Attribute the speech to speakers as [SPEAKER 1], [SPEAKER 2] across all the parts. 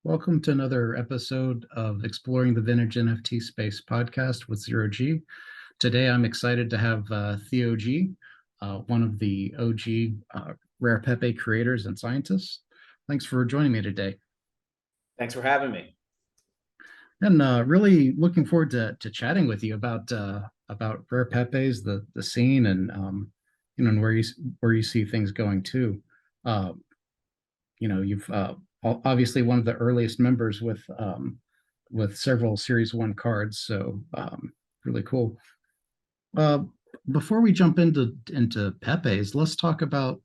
[SPEAKER 1] Welcome to another episode of Exploring the Vintage NFT Space podcast with Zero G. Today, I'm excited to have Theo G, one of the OG Rare Pepe creators and scientists. Thanks for joining me today.
[SPEAKER 2] Thanks for having me.
[SPEAKER 1] And really looking forward to chatting with you about Rare Pepes, the scene, and and where you see things going too. Uh, you've obviously one of the earliest members with several Series One cards, so really cool. Uh, Before we jump into Pepe's, let's talk about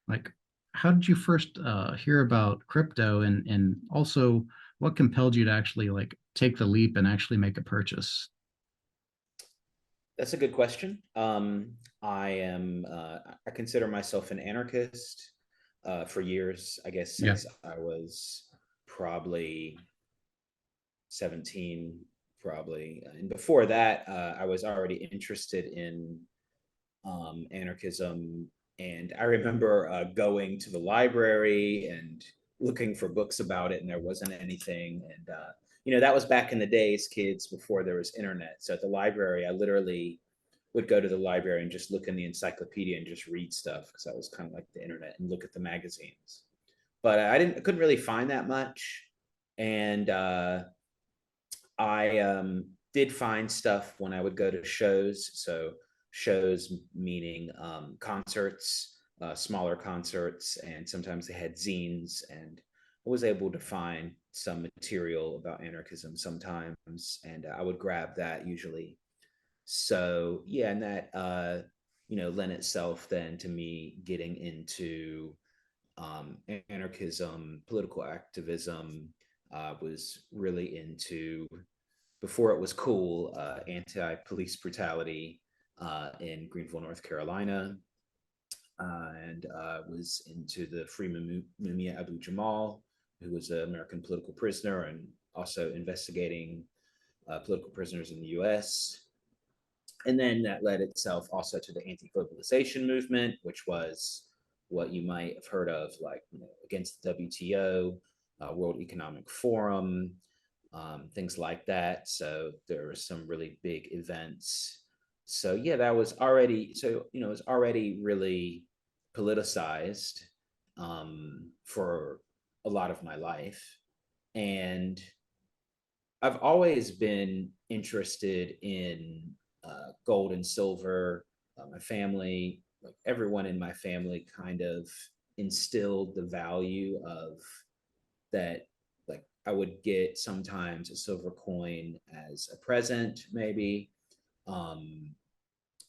[SPEAKER 1] like how did you first hear about crypto, and also what compelled you to actually like take the leap and actually make a purchase?
[SPEAKER 2] That's a good question. I consider myself an anarchist for years, I guess,
[SPEAKER 1] Yeah.
[SPEAKER 2] since I was probably 17, probably. And before that, I was already interested in anarchism. And I remember going to the library and looking for books about it, and there wasn't anything. And, that was back in the days, kids, before there was internet. So at the library, I literally would go to the library and just look in the encyclopedia and just read stuff because that was kind of like the internet, and look at the magazines. But I couldn't really find that much. And I did find stuff when I would go to shows. So shows meaning concerts, smaller concerts, and sometimes they had zines. And I was able to find some material about anarchism sometimes, and I would grab that usually. So yeah, and that lent itself then to me getting into anarchism, political activism. Was really into, before it was cool, anti-police brutality in Greenville, North Carolina, and was into the Freeman Mumia Abu Jamal, who was an American political prisoner, and also investigating political prisoners in the U.S. And then that led itself also to the anti-globalization movement, which was what you might have heard of, like against the WTO, World Economic Forum, things like that. So there were some really big events. So yeah, that was already, it was already really politicized for a lot of my life. And I've always been interested in gold and silver. My family, like everyone in my family, kind of instilled the value of that. Like I would get sometimes a silver coin as a present, maybe. Um,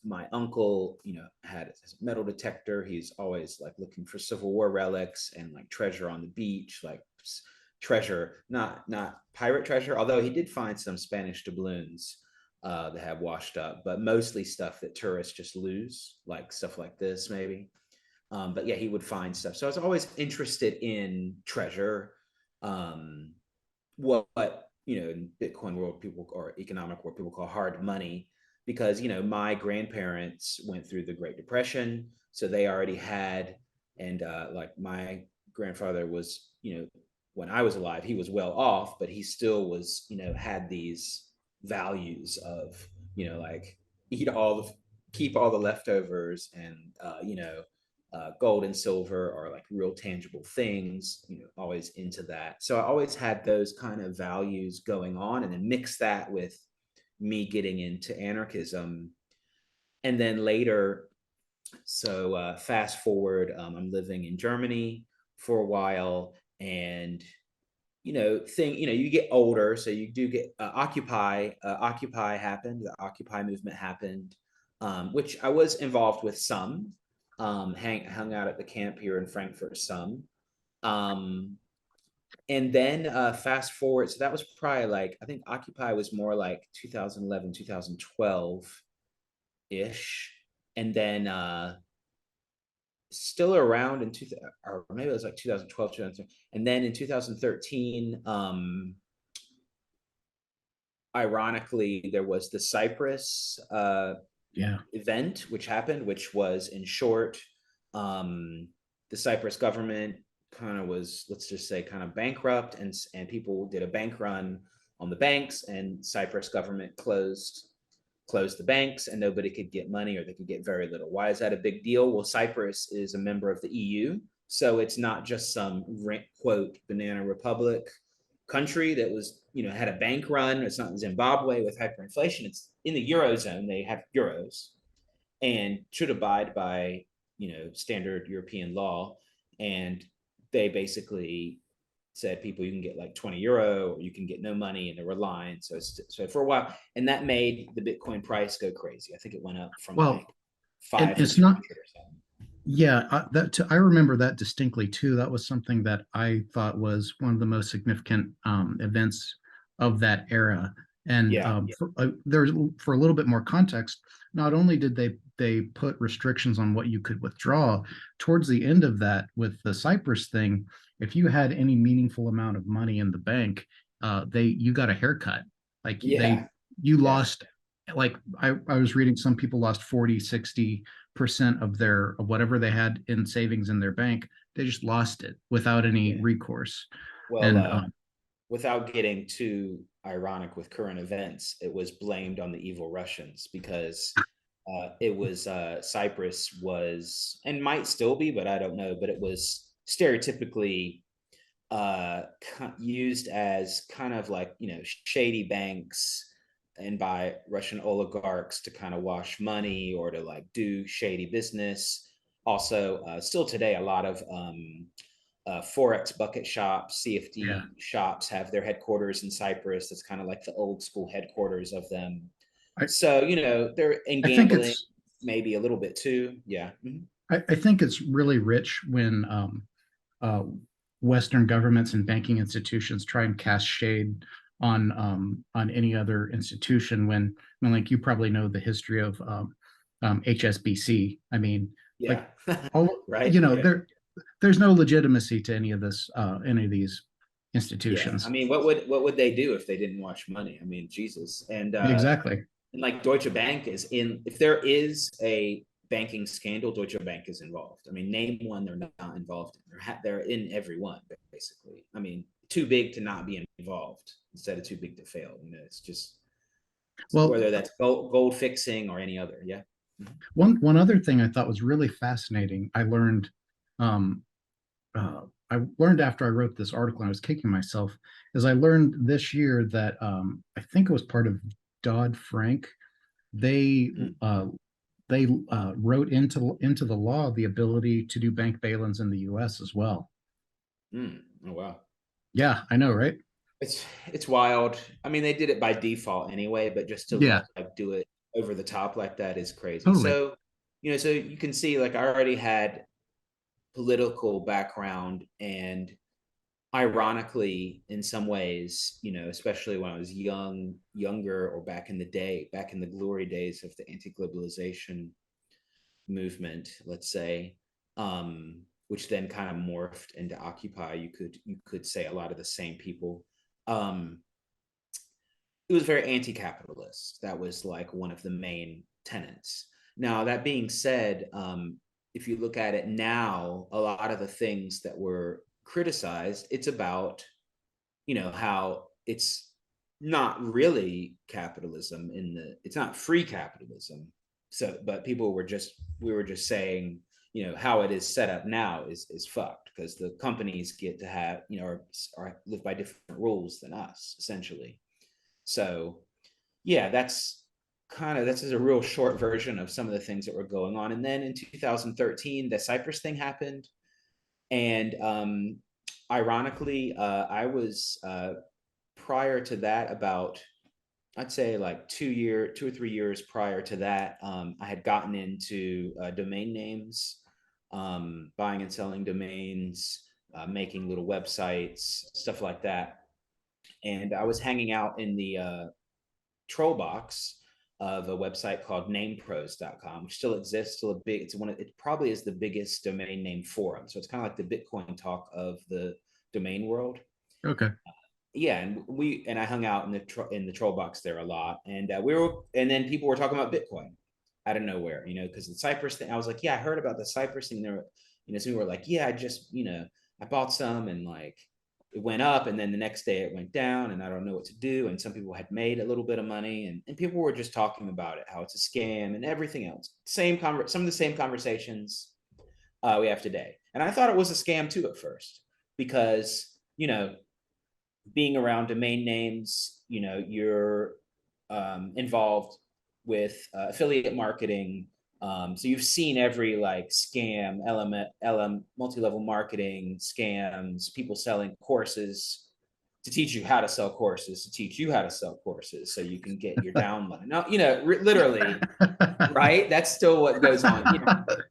[SPEAKER 2] my uncle, had a metal detector. He's always like looking for Civil War relics and like treasure on the beach, like treasure, not pirate treasure. Although he did find some Spanish doubloons that have washed up, but mostly stuff that tourists just lose, like stuff like this maybe. But yeah, he would find stuff. So I was always interested in treasure. Um, what in Bitcoin world people, or economic world people, call hard money, because my grandparents went through the Great Depression, so they already had, and like my grandfather was, when I was alive, he was well off, but he still was, had these values of, like eat all the keep all the leftovers, and gold and silver are like real tangible things, always into that. So I always had those kind of values going on, and then mix that with me getting into anarchism. And then later, so fast forward, I'm living in Germany for a while, and you get older, so you do get Occupy happened, the Occupy movement happened, which I was involved with some, hung out at the camp here in Frankfurt some. Um, and then fast forward, so that was probably like, I think Occupy was more like 2011, 2012 ish. And then still around in or maybe it was like 2012, 2013. And then in 2013, ironically, there was the Cyprus
[SPEAKER 1] Yeah.
[SPEAKER 2] event, which happened, which was, in short, the Cyprus government kind of was, let's just say, kind of bankrupt, and people did a bank run on the banks, and Cyprus government closed the banks, and nobody could get money, or they could get very little. Why is that a big deal? Well, Cyprus is a member of the EU, so it's not just some quote banana republic country that was, had a bank run. It's not Zimbabwe with hyperinflation. It's in the eurozone. They have euros and should abide by, standard European law. And they basically said, people, you can get like 20 euro, or you can get no money, and there were lines. So for a while, and that made the Bitcoin price go crazy. I think it went up from
[SPEAKER 1] Well,
[SPEAKER 2] like five to
[SPEAKER 1] it's
[SPEAKER 2] two
[SPEAKER 1] not.
[SPEAKER 2] hundred or something.
[SPEAKER 1] Yeah, I remember that distinctly too. That was something that I thought was one of the most significant events of that era. And
[SPEAKER 2] Yeah,
[SPEAKER 1] there's for a little bit more context. Not only did they put restrictions on what you could withdraw, towards the end of that, with the Cyprus thing, if you had any meaningful amount of money in the bank, they you got a haircut. Like
[SPEAKER 2] yeah,
[SPEAKER 1] you
[SPEAKER 2] yeah,
[SPEAKER 1] lost, like I was reading some people lost 40, 60% of their of whatever they had in savings in their bank. They just lost it without any
[SPEAKER 2] yeah.
[SPEAKER 1] recourse.
[SPEAKER 2] Well,
[SPEAKER 1] And
[SPEAKER 2] without getting too ironic with current events, it was blamed on the evil Russians, because it was, Cyprus was, and might still be, but I don't know, but it was stereotypically used as kind of like, shady banks, and by Russian oligarchs to kind of wash money, or to like do shady business. Also, still today, a lot of Forex bucket shops,
[SPEAKER 1] yeah,
[SPEAKER 2] CFD shops have their headquarters in Cyprus. That's kind of like the old school headquarters of them.
[SPEAKER 1] I,
[SPEAKER 2] So, they're in
[SPEAKER 1] I think
[SPEAKER 2] gambling,
[SPEAKER 1] it's
[SPEAKER 2] maybe a little bit too. Yeah. Mhm.
[SPEAKER 1] I think it's really rich when uh, Western governments and banking institutions try and cast shade on any other institution. When like you probably know the history of HSBC. I mean,
[SPEAKER 2] Yeah.
[SPEAKER 1] like all
[SPEAKER 2] Right. Yeah.
[SPEAKER 1] there's no legitimacy to any of this any of these
[SPEAKER 2] Yeah. I
[SPEAKER 1] institutions.
[SPEAKER 2] mean, what would they do if they didn't wash money? I mean, Jesus.
[SPEAKER 1] Exactly.
[SPEAKER 2] And like Deutsche Bank is in, if there is a banking scandal, Deutsche Bank is involved. I mean, name one they're not involved in. They're in every one, basically. I mean, too big to not be involved instead of too big to fail. It's just,
[SPEAKER 1] Well,
[SPEAKER 2] whether that's gold fixing or any other. Yeah. Mhm.
[SPEAKER 1] one other thing I thought was really fascinating. Um, I learned after I wrote this article, and I was kicking myself, is I learned this year that I think it was part of Dodd Frank. They
[SPEAKER 2] Mm,
[SPEAKER 1] uh, they wrote into the law the ability to do bank bail-ins in the U.S. as well.
[SPEAKER 2] mm. Oh, wow.
[SPEAKER 1] Yeah, I know, right?
[SPEAKER 2] It's wild. I mean, they did it by default anyway, but just to
[SPEAKER 1] Yeah,
[SPEAKER 2] like do it over the top like that is crazy.
[SPEAKER 1] totally.
[SPEAKER 2] So, so you can see, like, I already had political background, and ironically, in some ways, especially when I was younger, or back in the day, back in the glory days of the anti-globalization movement, let's say, which then kind of morphed into Occupy. You could say a lot of the same people. Um, it was very anti-capitalist. That was like one of the main tenets. Now, that being said, if you look at it now, a lot of the things that were criticized, it's about, how it's not really capitalism, it's not free capitalism. So, but we were just saying, how it is set up now is fucked, because the companies get to have, or live by different rules than us, essentially. So yeah, that's a real short version of some of the things that were going on. And then in 2013, the Cyprus thing happened, and ironically, I was, prior to that, about, I'd say like 2 or 3 years prior to that, I had gotten into domain names, buying and selling domains, making little websites, stuff like that. And I was hanging out in the troll box of a website called namepros.com, which still exists, still a big, it probably is the biggest domain name forum. So it's kind of like the Bitcoin talk of the domain world.
[SPEAKER 1] Okay.
[SPEAKER 2] Yeah, and I hung out in the troll box there a lot, and and then people were talking about Bitcoin out of nowhere, because the Cypress thing. I was like, yeah, I heard about the Cypress thing. There, some people were like, yeah, I just, I bought some and like it went up, and then the next day it went down, and I don't know what to do. And some people had made a little bit of money, and people were just talking about it, how it's a scam and everything else. Some of the same conversations we have today. And I thought it was a scam too at first, because being around domain names, you're involved with affiliate marketing. So you've seen every like scam, multi-level marketing scams, people selling courses to teach you how to sell courses, to teach you how to sell courses so you can get your download. Now, literally, right? That's still what goes on.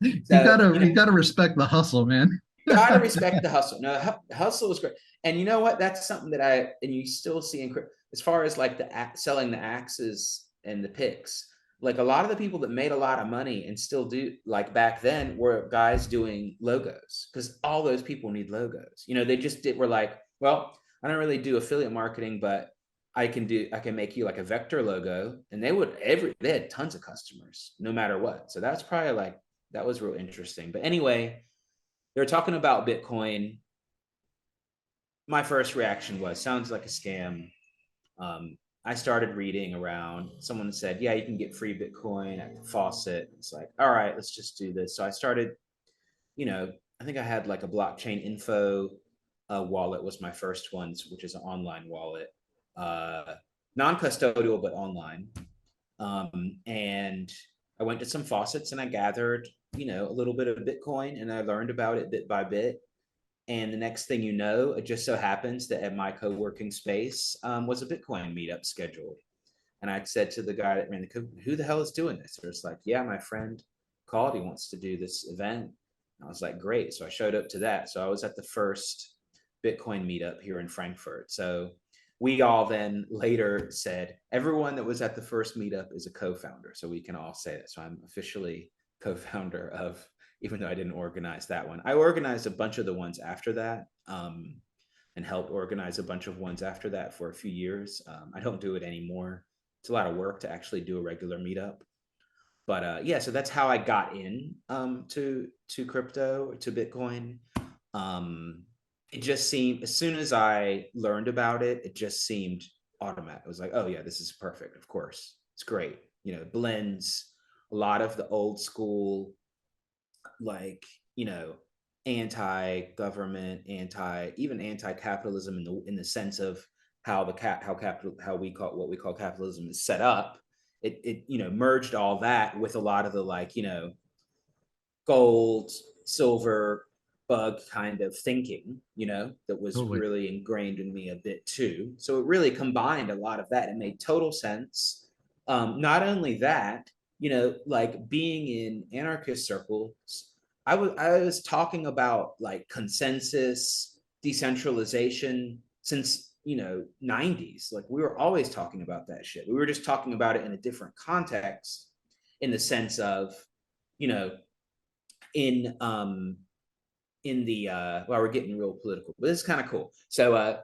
[SPEAKER 1] You
[SPEAKER 2] So,
[SPEAKER 1] gotta respect the hustle, man.
[SPEAKER 2] you gotta respect the hustle. No, hustle is great. And you know what? That's something and you still see as far as like selling the axes and the picks. Like a lot of the people that made a lot of money and still do, like back then, were guys doing logos, because all those people need logos. They just were like, well, I don't really do affiliate marketing, but I can make you like a vector logo, and they had tons of customers no matter what. So that's probably like, that was real interesting. But anyway, they're talking about Bitcoin. My first reaction was, sounds like a scam. I started reading around. Someone said, yeah, you can get free Bitcoin at the faucet. It's like, all right, let's just do this. So I started, I think I had like a blockchain info wallet was my first one, which is an online wallet, non-custodial, but online. And I went to some faucets and I gathered, a little bit of Bitcoin, and I learned about it bit by bit. And the next thing you know, it just so happens that at my co-working space was a Bitcoin meetup scheduled. And I said to the guy that ran who the hell is doing this? Or it's like, yeah, my friend called. He wants to do this event. And I was like, great. So I showed up to that. So I was at the first Bitcoin meetup here in Frankfurt. So we all then later said, everyone that was at the first meetup is a co-founder. So we can all say that. So I'm officially co-founder of, even though I didn't organize that one. I organized a bunch of the ones after that, and helped organize a bunch of ones after that for a few years. I don't do it anymore. It's a lot of work to actually do a regular meetup. But yeah, so that's how I got in to crypto, to Bitcoin. It just seemed, as soon as I learned about it, it just seemed automatic. It was like, oh yeah, this is perfect. Of course, it's great. It blends a lot of the old school, like, anti-government, even anti-capitalism in the sense of how what we call capitalism is set up. It merged all that with a lot of the, like, gold, silver, bug kind of thinking, that was
[SPEAKER 1] Totally.
[SPEAKER 2] really ingrained in me a bit too. So it really combined a lot of that. It made total sense. Not only that, like being in anarchist circles, I was talking about like consensus, decentralization since 90s. Like we were always talking about that shit. We were just talking about it in a different context, in the sense of, you know, in the well, we're getting real political, but this is kind of cool. So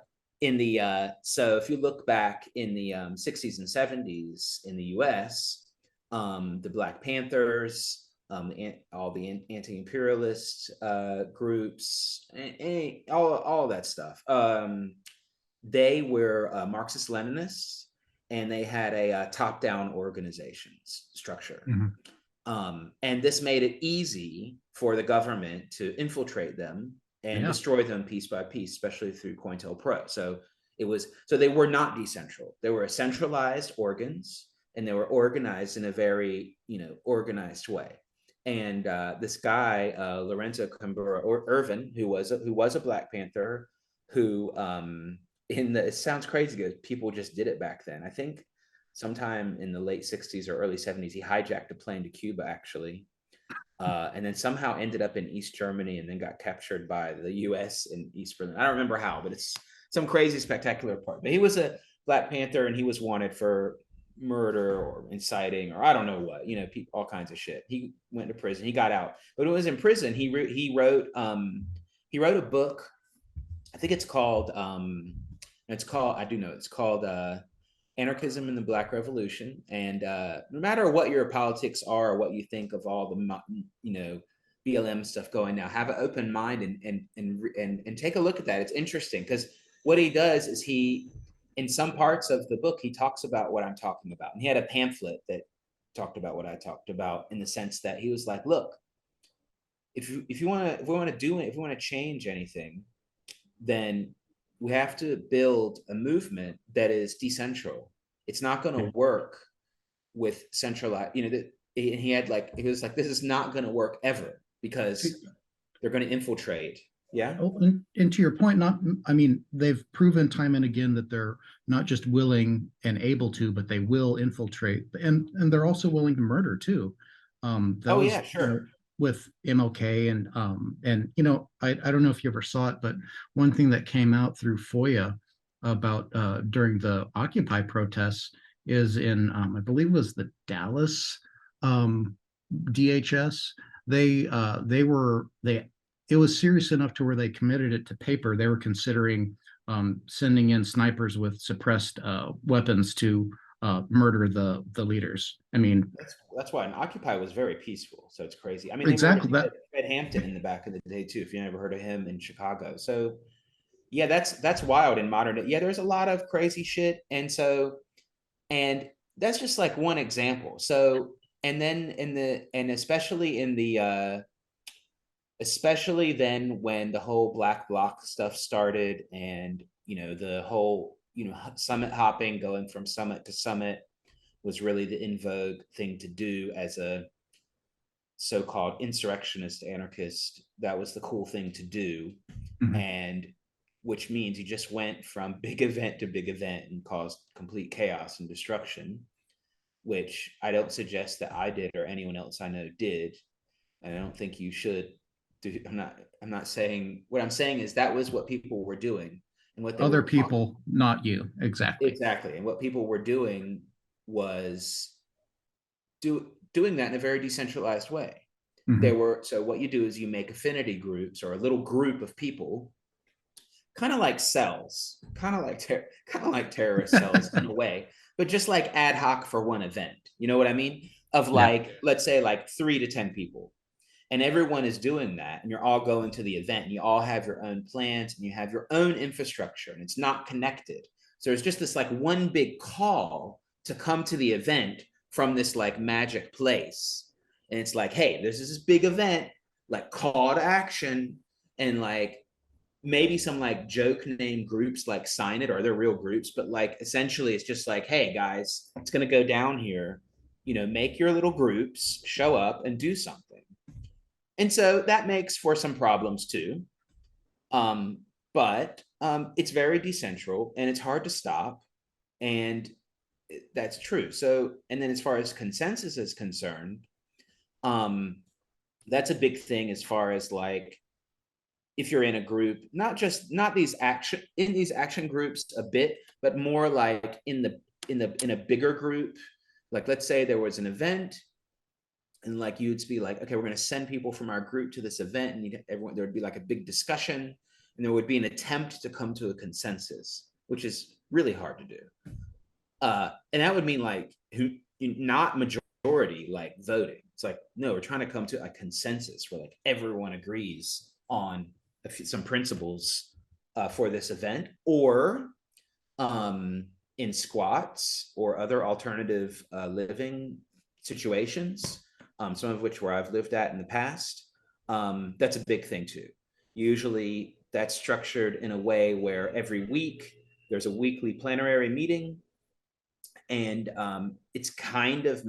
[SPEAKER 2] so if you look back in the 60s and 70s in the US, the Black Panthers, all the anti-imperialist groups, and all that stuff, they were Marxist-Leninists, and they had a top-down organizations structure.
[SPEAKER 1] Mhm.
[SPEAKER 2] And this made it easy for the government to infiltrate them and
[SPEAKER 1] Yeah.
[SPEAKER 2] destroy them piece by piece, especially through COINTELPRO. So they were not decentral. They were centralized organs, and they were organized in a very organized way. And this guy, Lorenzo Cambura or Irvin, who was a Black Panther, who it sounds crazy because people just did it back then. I think sometime in the late 60s or early 70s, he hijacked a plane to Cuba, actually, and then somehow ended up in East Germany, and then got captured by the US in East Berlin. I don't remember how, but it's some crazy, spectacular part. But he was a Black Panther, and he was wanted for murder or inciting, or I don't know what, all kinds of shit. He went to prison. He got out, but it was in prison. He wrote a book. I think it's called I do know it's called Anarchism in the Black Revolution. And no matter what your politics are, or what you think of all the BLM stuff going now. Have an open mind and take a look at that. It's interesting because what he does is he, in some parts of the book, he talks about what I'm talking about, and he had a pamphlet that talked about what I talked about in the sense that he was like, look, if you want to if we want to do it, if we want to change anything, then we have to build a movement that is decentral. It's not going to
[SPEAKER 1] Yeah.
[SPEAKER 2] work with centralized, and he had like, he was like, this is not going to work ever because they're going to infiltrate. Yeah.
[SPEAKER 1] Oh, and to your point, not, I mean, they've proven time and again that they're not just willing and able to, but they will infiltrate, and they're also willing to murder too. That
[SPEAKER 2] Oh
[SPEAKER 1] was,
[SPEAKER 2] yeah, sure.
[SPEAKER 1] with MLK, and I don't know if you ever saw it, but one thing that came out through FOIA about during the Occupy protests is in I believe it was the Dallas um, DHS. They it was serious enough to where they committed it to paper. They were considering sending in snipers with suppressed weapons to murder the leaders. I mean,
[SPEAKER 2] That's why. And Occupy was very peaceful, so it's crazy. I mean, they
[SPEAKER 1] exactly
[SPEAKER 2] murdered
[SPEAKER 1] that.
[SPEAKER 2] Fred Hampton in the back of the day too. If you never heard of him in Chicago, so yeah, that's wild in modern day. Yeah, there's a lot of crazy shit, and that's just like one example. So and then in the and especially in the especially then when the whole black bloc stuff started, and the whole summit hopping, going from summit to summit, was really the in vogue thing to do as a so-called insurrectionist anarchist. That was the cool thing to do,
[SPEAKER 1] Mhm.
[SPEAKER 2] and which means you just went from big event to big event and caused complete chaos and destruction, which I don't suggest that I did or anyone else I know did, and I don't think you should do. I'm not saying, what I'm saying is that was what people were doing, and what they
[SPEAKER 1] Other
[SPEAKER 2] were talking.
[SPEAKER 1] people, not you, exactly.
[SPEAKER 2] Exactly, and what people were doing was doing that in a very decentralized way.
[SPEAKER 1] Mhm.
[SPEAKER 2] So what you do is you make affinity groups or a little group of people, kind of like cells, kind of like terrorist cells in a way, but just like ad hoc for one event. You know what I mean? Of
[SPEAKER 1] Yeah.
[SPEAKER 2] like, let's say like 3 to 10 people, and everyone is doing that, and you're all going to the event, and you all have your own plans, and you have your own infrastructure, and it's not connected. So it's just this like one big call to come to the event from this like magic place, and it's like, hey, this is this big event, like call to action, and like maybe some like joke name groups like sign it, or they're real groups, but like essentially it's just like, hey guys, it's going to go down here, make your little groups, show up and do something. And so that makes for some problems too. But it's very decentral and it's hard to stop. And that's true. So, and then as far as consensus is concerned, um, that's a big thing as far as like, if you're in a group, not these action in these action groups a bit, but more like in a bigger group. Like let's say there was an event, and like you'd be like, okay, we're going to send people from our group to this event, and everyone, there would be like a big discussion, and there would be an attempt to come to a consensus, which is really hard to do. And that would mean like who, not majority like voting. It's like, no, we're trying to come to a consensus where like everyone agrees on some principles for this event, or in squats or other alternative living situations, some of which where I've lived at in the past. That's a big thing too. Usually that's structured in a way where every week there's a weekly plenary meeting, and it's kind of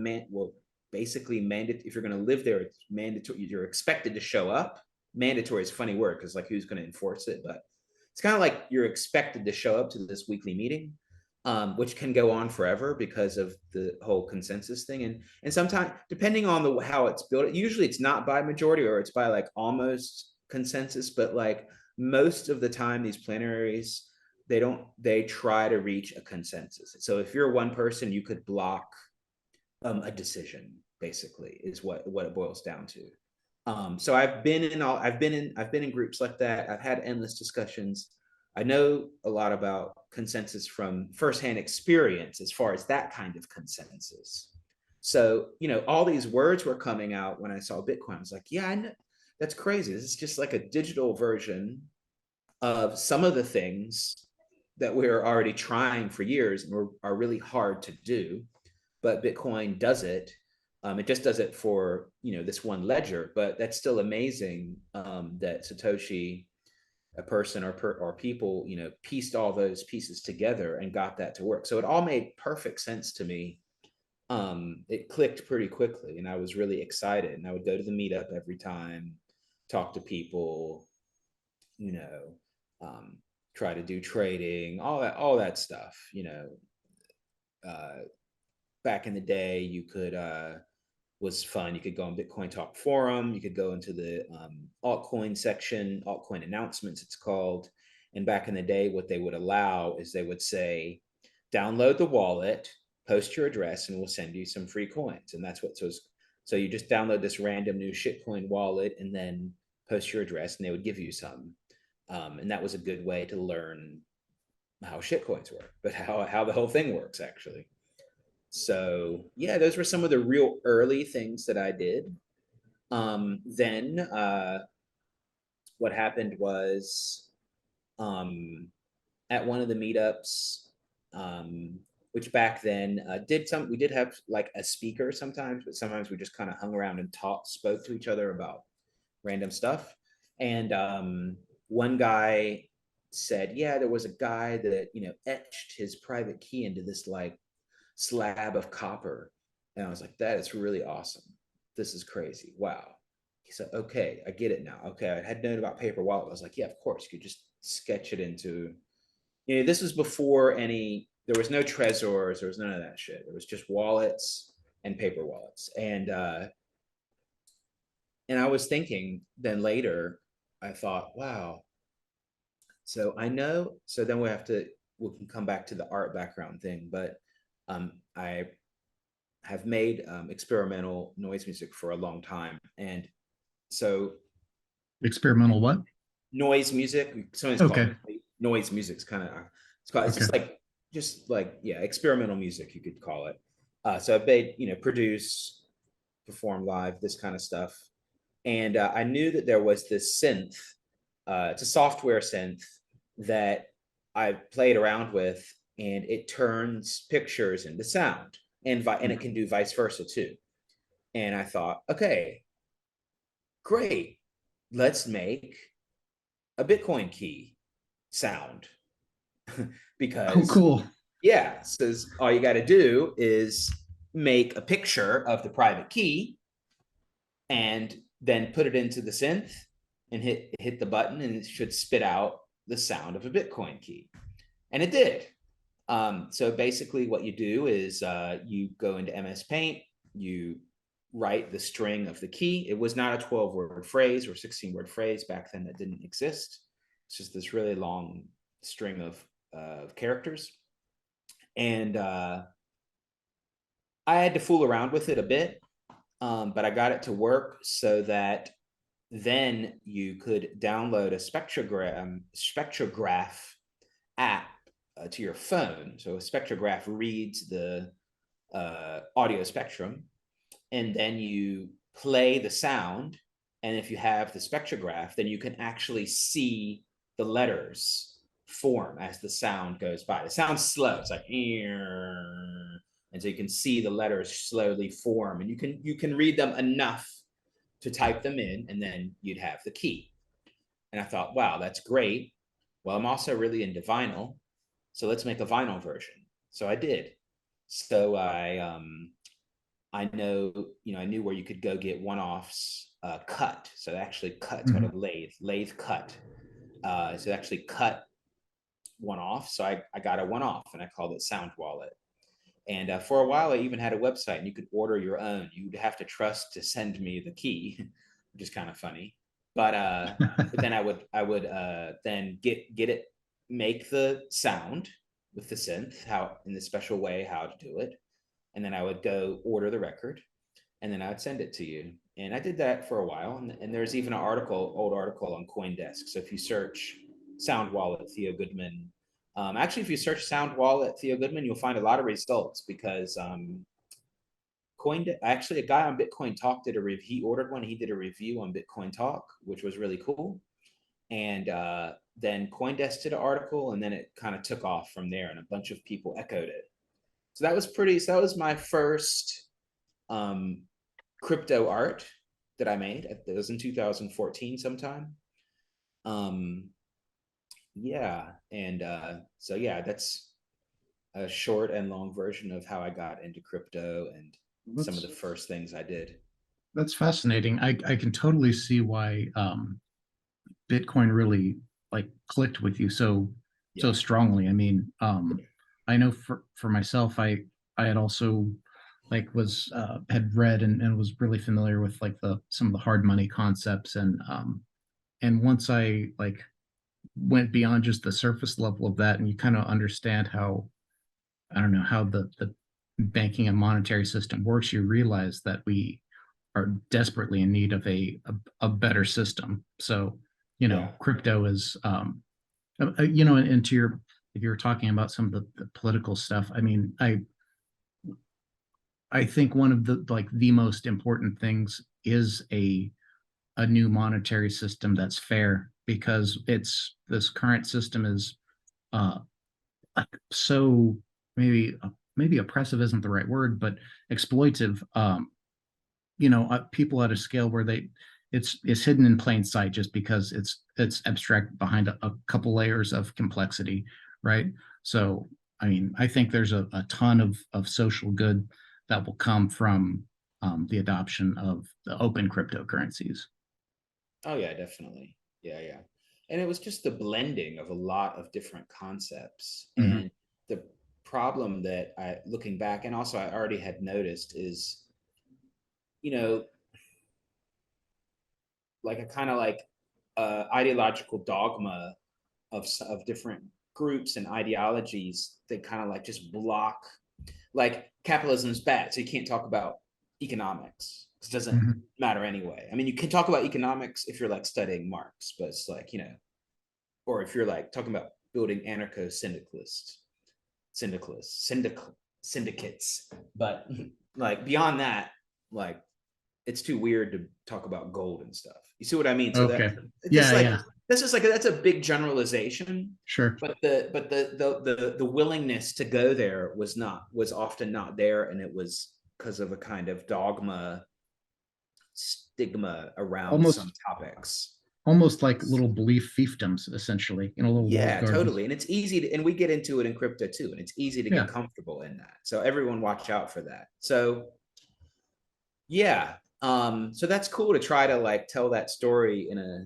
[SPEAKER 2] basically mandatory. If you're going to live there, it's mandatory. You're expected to show up. Mandatory is a funny word because like who's going to enforce it, but it's kind of like you're expected to show up to this weekly meeting, which can go on forever because of the whole consensus thing. And sometimes, depending on the how it's built, usually it's not by majority or it's by like almost consensus, but like most of the time these plenaries, they try to reach a consensus. So if you're one person, you could block a decision, basically, is what it boils down to. So I've been in groups like that. I've had endless discussions. I know a lot about consensus from firsthand experience as far as that kind of consensus. So, all these words were coming out when I saw Bitcoin. I was like, yeah, I know. that's crazy. This is just like a digital version of some of the things that we're already trying for years and are really hard to do, but Bitcoin does it. It just does it for, you know, this one ledger, but that's still amazing, that Satoshi, a person or people, you know, pieced all those pieces together and got that to work. So it all made perfect sense to me. It clicked pretty quickly, and I was really excited. And I would go to the meetup every time, talk to people, you know, um, try to do trading, all that stuff. You know, uh, back in the day, you could was fun. You could go on Bitcoin Talk forum. You could go into the altcoin section, altcoin announcements, it's called. And back in the day, what they would allow is they would say, download the wallet, post your address, and we'll send you some free coins. And that's what so. So you just download this random new shitcoin wallet and then post your address, and they would give you some. And that was a good way to learn how shitcoins work, but how the whole thing works actually. So yeah, those were some of the real early things that I did. Then what happened was, at one of the meetups, which back then we did have like a speaker sometimes, but sometimes we just kind of hung around and spoke to each other about random stuff. And one guy said, yeah, there was a guy that, you know, etched his private key into this like slab of copper. And I was like, that is really awesome. This is crazy. Wow. He said, okay, I get it now. Okay. I had known about paper wallet. I was like, yeah, of course. You could just sketch it into, you know, this was before there was no Trezors, there was none of that shit. There was just wallets and paper wallets. And I was thinking then later, I thought, wow. So I know, so then we can come back to the art background thing, but I have made experimental noise music for a long time. And so
[SPEAKER 1] Experimental what?
[SPEAKER 2] noise music, sometimes called
[SPEAKER 1] Okay.
[SPEAKER 2] noise music. It's
[SPEAKER 1] Okay.
[SPEAKER 2] just like, yeah, experimental music, you could call it. So I've made, you know, produce, perform live, this kind of stuff. And I knew that there was this synth, it's a software synth that I played around with, and it turns pictures into sound, and it can do vice versa too. And I thought, okay, great, let's make a Bitcoin key sound.
[SPEAKER 1] Oh,
[SPEAKER 2] Because
[SPEAKER 1] cool.
[SPEAKER 2] yeah, says all you got to do is make a picture of the private key and then put it into the synth and hit the button, and it should spit out the sound of a Bitcoin key. And it did. So basically what you do is you go into MS Paint, you write the string of the key. It was not a 12-word phrase or 16-word phrase. Back then that didn't exist. It's just this really long string of characters. And I had to fool around with it a bit, but I got it to work so that then you could download a spectrograph app to your phone. So a spectrograph reads the audio spectrum, and then you play the sound. And if you have the spectrograph, then you can actually see the letters form as the sound goes by. It sounds slow. It's like, and so you can see the letters slowly form, and you can read them enough to type them in, and then you'd have the key. And I thought, wow, that's great. Well, I'm also really into vinyl, so let's make a vinyl version. So I did. So I know, you know, I knew where you could go get one-offs cut. So it actually cut, it's called
[SPEAKER 1] Mhm.
[SPEAKER 2] a lathe cut. So it actually cut one off. So I got a one off, and I called it Sound Wallet. And for a while, I even had a website, and you could order your own. You'd have to trust to send me the key, which is kind of funny. But then I would then get it, make the sound with the synth, how in the special way how to do it, and then I would go order the record, and then I would send it to you. And I did that for a while. And there's even an old article on CoinDesk. So if you search Sound Wallet Theo Goodman, actually, if you search Sound Wallet Theo Goodman, you'll find a lot of results, because actually a guy on Bitcoin Talk did a review. He ordered one. He did a review on Bitcoin Talk, which was really cool. And then CoinDesk did an article, and then it kind of took off from there, and a bunch of people echoed it. So that was pretty. So that was my first um, crypto art that I made. It was in 2014 sometime. Um, yeah, and so yeah, that's a short and long version of how I got into crypto and some of the
[SPEAKER 1] That's
[SPEAKER 2] first things I did.
[SPEAKER 1] that's fascinating. I can totally see why Bitcoin really like clicked with you so
[SPEAKER 2] Yeah,
[SPEAKER 1] strongly. I mean,
[SPEAKER 2] yeah,
[SPEAKER 1] I know for myself, I had also like was had read and was really familiar with like the some of the hard money concepts and once I like went beyond just the surface level of that and you kind of understand how I don't know how the banking and monetary system works, you realize that we are desperately in need of a better system. So, you know,
[SPEAKER 2] yeah.
[SPEAKER 1] crypto is, you know, and to your, if you were talking about some of the political stuff, I mean, I think one of the like the most important things is a new monetary system that's fair because it's this current system is uh like so maybe maybe oppressive isn't the right word, but exploitive. You know, people at a scale where they it's hidden in plain sight just because it's abstract behind a couple layers of complexity, right? So I mean I think there's a ton of social good that will come from the adoption of the open cryptocurrencies.
[SPEAKER 2] Oh yeah, definitely. Yeah, yeah. And it was just the blending of a lot of different concepts.
[SPEAKER 1] Mm-hmm.
[SPEAKER 2] And the problem that I, looking back, and also I already had noticed is, you know, like a kind of like ideological dogma of different groups and ideologies that kind of like just block, like capitalism is bad, so you can't talk about economics because it doesn't
[SPEAKER 1] Mm-hmm.
[SPEAKER 2] matter anyway. I mean, you can talk about economics if you're like studying Marx, but it's like, you know, or if you're like talking about building anarcho syndicates, but like beyond that, like it's too weird to talk about gold and stuff. You see what I mean? So that
[SPEAKER 1] Okay.
[SPEAKER 2] it's just
[SPEAKER 1] Yeah,
[SPEAKER 2] like
[SPEAKER 1] yeah,
[SPEAKER 2] that's just like that's a big generalization.
[SPEAKER 1] sure.
[SPEAKER 2] But the willingness to go there was often not there, and it was because of a kind of dogma stigma around some
[SPEAKER 1] Almost
[SPEAKER 2] topics.
[SPEAKER 1] almost like little belief fiefdoms, essentially, in a little walled
[SPEAKER 2] Yeah,
[SPEAKER 1] gardens.
[SPEAKER 2] totally. And it's easy to, and we get into it in crypto too, and it's easy to get
[SPEAKER 1] Yeah.
[SPEAKER 2] comfortable in that. So everyone watch out for that. So yeah. So that's cool to try to like tell that story in a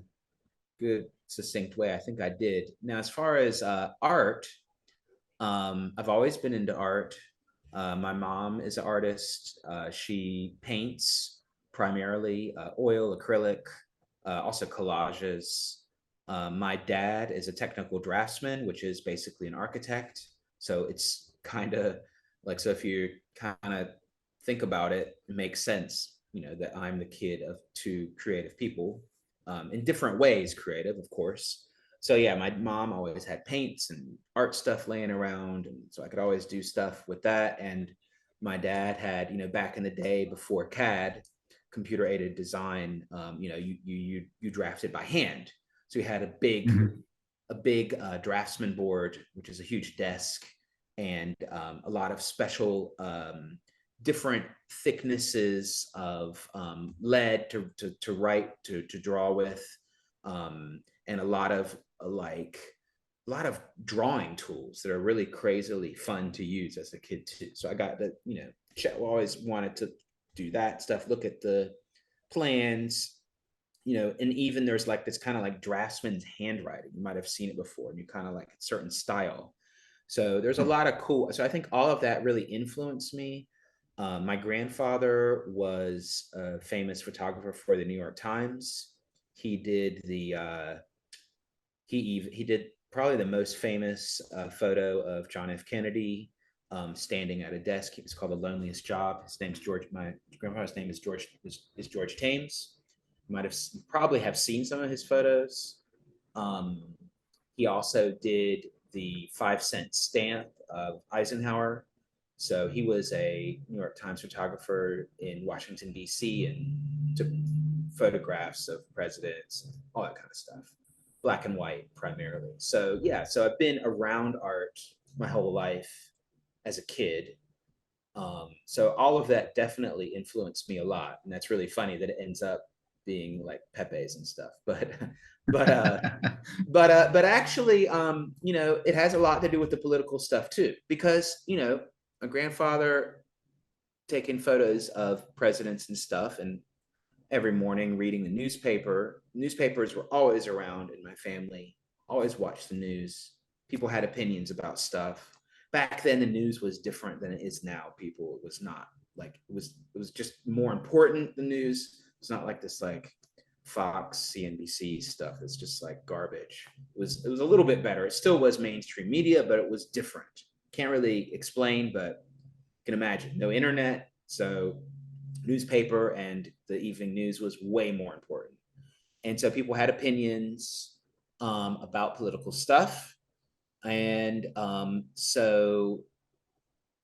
[SPEAKER 2] good, succinct way. I think I did. Now, as far as art, I've always been into art. My mom is an artist. She paints primarily oil, acrylic, also collages. My dad is a technical draftsman, which is basically an architect. So it's kind of like, so if you kind of think about it, it makes sense, you know, that I'm the kid of two creative people, in different ways, creative, of course. So yeah, my mom always had paints and art stuff laying around, and so I could always do stuff with that. And my dad had, you know, back in the day before CAD, computer aided design, you know, you drafted by hand. So he had
[SPEAKER 1] Mhm.
[SPEAKER 2] a big draftsman board, which is a huge desk, and a lot of special different thicknesses of lead to write to draw with, and a lot of like a lot of drawing tools that are really crazily fun to use as a kid too. So I got that, you know, always wanted to do that stuff, look at the plans, you know, and even there's like this kind of like draftsman's handwriting. You might have seen it before, and you kind of like a certain style. So there's a
[SPEAKER 1] Oh,
[SPEAKER 2] lot of cool. So I think all of that really influenced me. My grandfather was a famous photographer for the New York Times. He did the he did probably the most famous photo of John F. Kennedy standing at a desk. It was called The Loneliest Job. His name's George. My grandfather's name is George Thames. You might have probably have seen some of his photos. Um, he also did the 5-cent stamp of Eisenhower. So he was a New York Times photographer in Washington, D.C., and took photographs of presidents, all that kind of stuff, black and white primarily. So, yeah, so I've been around art my whole life as a kid. So all of that definitely influenced me a lot. And that's really funny that it ends up being like Pepe's and stuff. But but actually, it has a lot to do with the political stuff too, because my grandfather taking photos of presidents and stuff, and every morning reading the newspaper. Newspapers were always around in my family. Always watched the news. People had opinions about stuff. Back then, the news was different than it is now. People, it was not like it was just more important. The news. It's not like this like Fox, CNBC stuff. It's just like garbage. It was a little bit better. It still was mainstream media, but it was different. Can't really explain, but can imagine. No internet, so newspaper and the evening news was way more important. And so people had opinions about political stuff. And so,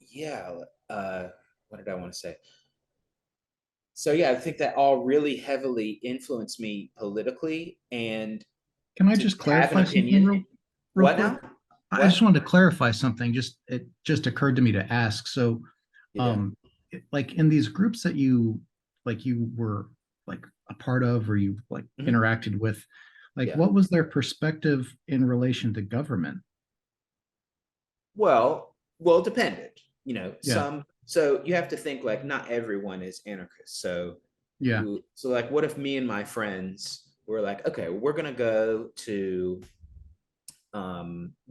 [SPEAKER 2] yeah, what did I want to say? So, yeah, I think that all really heavily influenced me politically. And
[SPEAKER 1] Can I
[SPEAKER 2] to
[SPEAKER 1] just
[SPEAKER 2] have an
[SPEAKER 1] clarify something
[SPEAKER 2] opinion,
[SPEAKER 1] real
[SPEAKER 2] what
[SPEAKER 1] quick?
[SPEAKER 2] now?
[SPEAKER 1] I just
[SPEAKER 2] What?
[SPEAKER 1] wanted to clarify something. It just occurred to me to ask. So,
[SPEAKER 2] Yeah.
[SPEAKER 1] um, like in these groups that you were like a part of or you like
[SPEAKER 2] Mhm.
[SPEAKER 1] interacted with, like
[SPEAKER 2] Yeah.
[SPEAKER 1] what was their perspective in relation to government?
[SPEAKER 2] Well, it depended.
[SPEAKER 1] Yeah,
[SPEAKER 2] So you have to think like not everyone is anarchist.
[SPEAKER 1] yeah,
[SPEAKER 2] So like, what if me and my friends were like, okay, we're gonna go to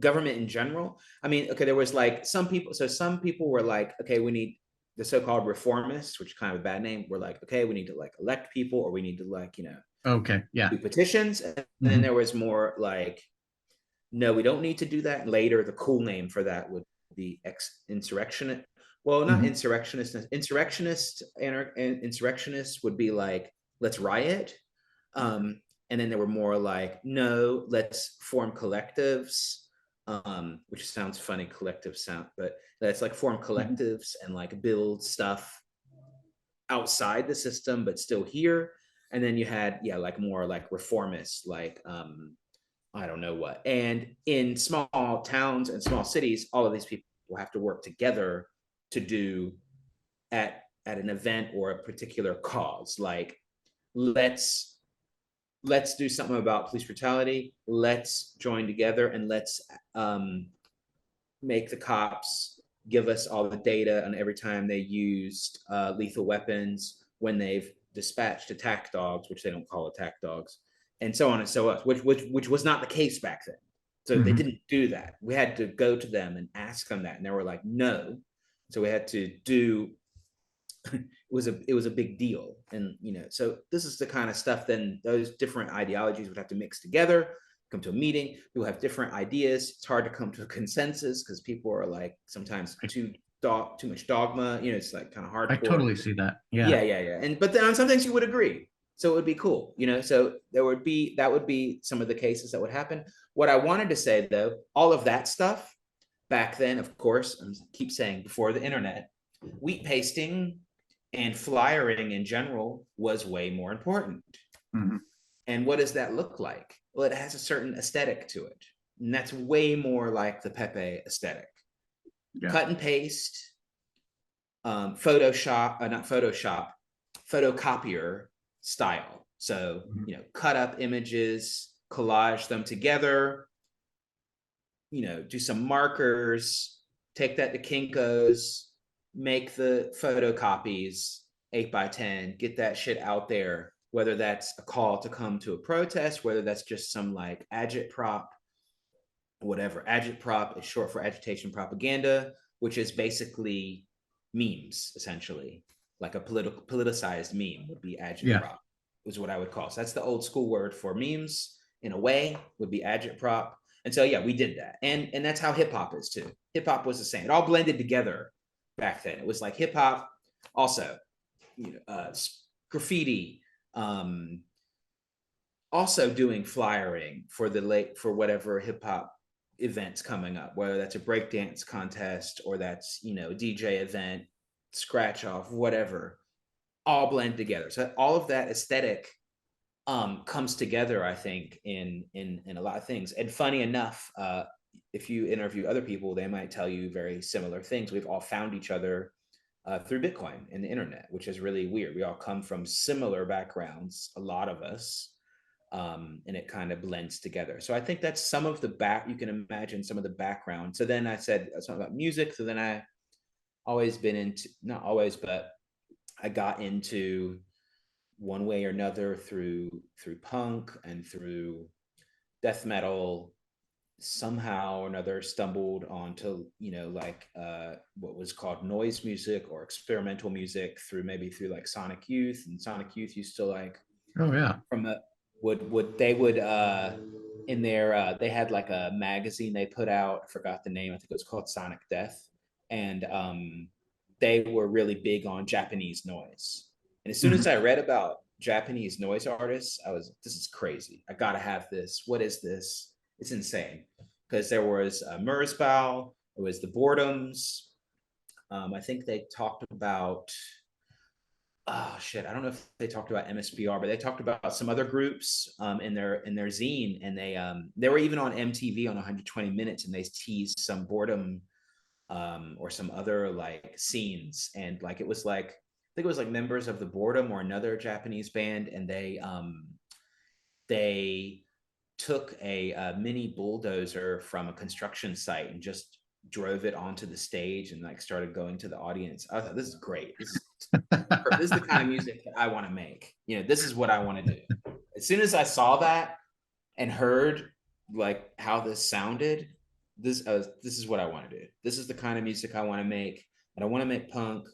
[SPEAKER 2] government in general. I mean, okay, there was like some people. So some people were like, okay, we need the so-called reformists, which is kind of a bad name. We're like, okay, we need to like elect people, or we need to like
[SPEAKER 1] okay, yeah,
[SPEAKER 2] do petitions. And then
[SPEAKER 1] hmm
[SPEAKER 2] there was more like, no, we don't need to do that. And later, the cool name for that would be insurrectionist. Well, not
[SPEAKER 1] hmm
[SPEAKER 2] insurrectionist. Insurrectionist would be like, let's riot. And then there were more like, no, let's form collectives, which sounds funny, collective sound, but let's like form
[SPEAKER 1] hmm
[SPEAKER 2] collectives and like build stuff outside the system, but still here. And then you had, yeah, like more like reformists, like I don't know what. And in small towns and small cities, all of these people will have to work together to do at an event or a particular cause. Like let's let's do something about police brutality. Let's join together and let's make the cops give us all the data on every time they used lethal weapons, when they've dispatched attack dogs, which they don't call attack dogs, and so on and so on, which was not the case back then. So they
[SPEAKER 1] hmm
[SPEAKER 2] didn't do that. We had to go to them and ask them that, and they were like, no. So we had to do. It was a big deal, and so this is the kind of stuff. Then those different ideologies would have to mix together, come to a meeting. People have different ideas. It's hard to come to a consensus because people are like sometimes
[SPEAKER 1] I,
[SPEAKER 2] too much dogma. It's like kind of
[SPEAKER 1] I
[SPEAKER 2] hardcore.
[SPEAKER 1] totally see that. Yeah,
[SPEAKER 2] Yeah, yeah, yeah. But then on some things you would agree. So it would be cool. So that would be some of the cases that would happen. What I wanted to say though, all of that stuff back then, of course, I keep saying before the internet, wheat pasting and flyering in general was way more important.
[SPEAKER 1] hmm
[SPEAKER 2] And what does that look like? Well, it has a certain aesthetic to it. And that's way more like the Pepe aesthetic.
[SPEAKER 1] yeah,
[SPEAKER 2] Cut and paste, Photoshop, not Photoshop, photocopier style. So,
[SPEAKER 1] hmm
[SPEAKER 2] cut up images, collage them together, do some markers, take that to Kinko's, make the photocopies 8x10, get that shit out there, whether that's a call to come to a protest, whether that's just some like agitprop, whatever. Agitprop is short for agitation propaganda, which is basically memes, essentially. Like a politicized meme would be
[SPEAKER 1] yeah.
[SPEAKER 2] agitprop, is what I would call. So that's the old school word for memes in a way, would be agitprop. And so yeah, we did that. And that's how hip hop is too. Hip hop was the same. It all blended together back then. It was like hip hop, also, graffiti, also doing flyering for whatever hip hop events coming up, whether that's a breakdance contest or that's, you know, a DJ event, scratch off, whatever, all blend together. So all of that aesthetic comes together, I think, in a lot of things. And funny enough, if you interview other people, they might tell you very similar things. We've all found each other through Bitcoin and the internet, which is really weird. We all come from similar backgrounds, a lot of us, and it kind of blends together. So I think that's some of the back. You can imagine some of the background. So then I said something about music. So then I always been into, not always, but I got into one way or another through punk and through death metal. Somehow or another stumbled onto, you know, like what was called noise music or experimental music through maybe through like Sonic Youth. And Sonic Youth used to like
[SPEAKER 1] Oh yeah.
[SPEAKER 2] from a would they would in their they had like a magazine they put out. I forgot the name. I think it was called Sonic Death. And they were really big on Japanese noise. And as soon as
[SPEAKER 1] Mhm.
[SPEAKER 2] I read about Japanese noise artists, I was, this is crazy. I gotta have this. What is this? It's insane. Because there was Merzbow, there was the Boredoms. I think they talked about, oh shit, I don't know if they talked about MSBR, but they talked about some other groups in their zine, and they were even on MTV on 120 Minutes, and they teased some Boredom or some other like scenes, and like it was like I think it was like members of the Boredom or another Japanese band, and they took a mini bulldozer from a construction site and just drove it onto the stage and like started going to the audience. I thought, this is great. This is the kind of music that I want to make. You know, this is what I want to do. As soon as I saw that and heard like how this sounded, this is what I want to do. This is the kind of music I want to make. I don't want to make punk.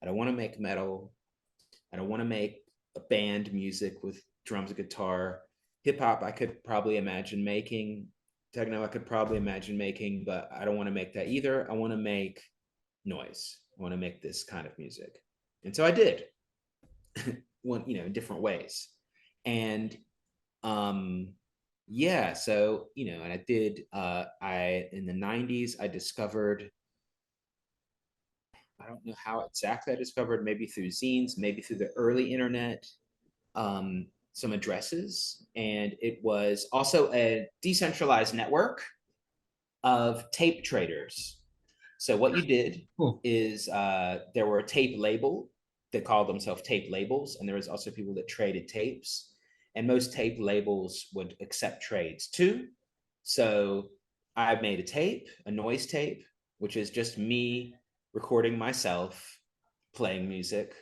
[SPEAKER 2] I don't want to make metal. I don't want to make a band music with drums and guitar. Hip hop, I could probably imagine making. Techno, I could probably imagine making, but I don't want to make that either. I want to make noise. I want to make this kind of music. And so I did. One, you know, in different ways. And um yeah, so you know, and I did I in the 90s I discovered, I don't know how exactly I discovered, maybe through zines, maybe through the early internet, some addresses. And it was also a decentralized network of tape traders. So what you did
[SPEAKER 1] Cool.
[SPEAKER 2] is there were a tape label that called themselves tape labels, and there was also people that traded tapes. And most tape labels would accept trades too. So I made a tape, a noise tape, which is just me recording myself playing music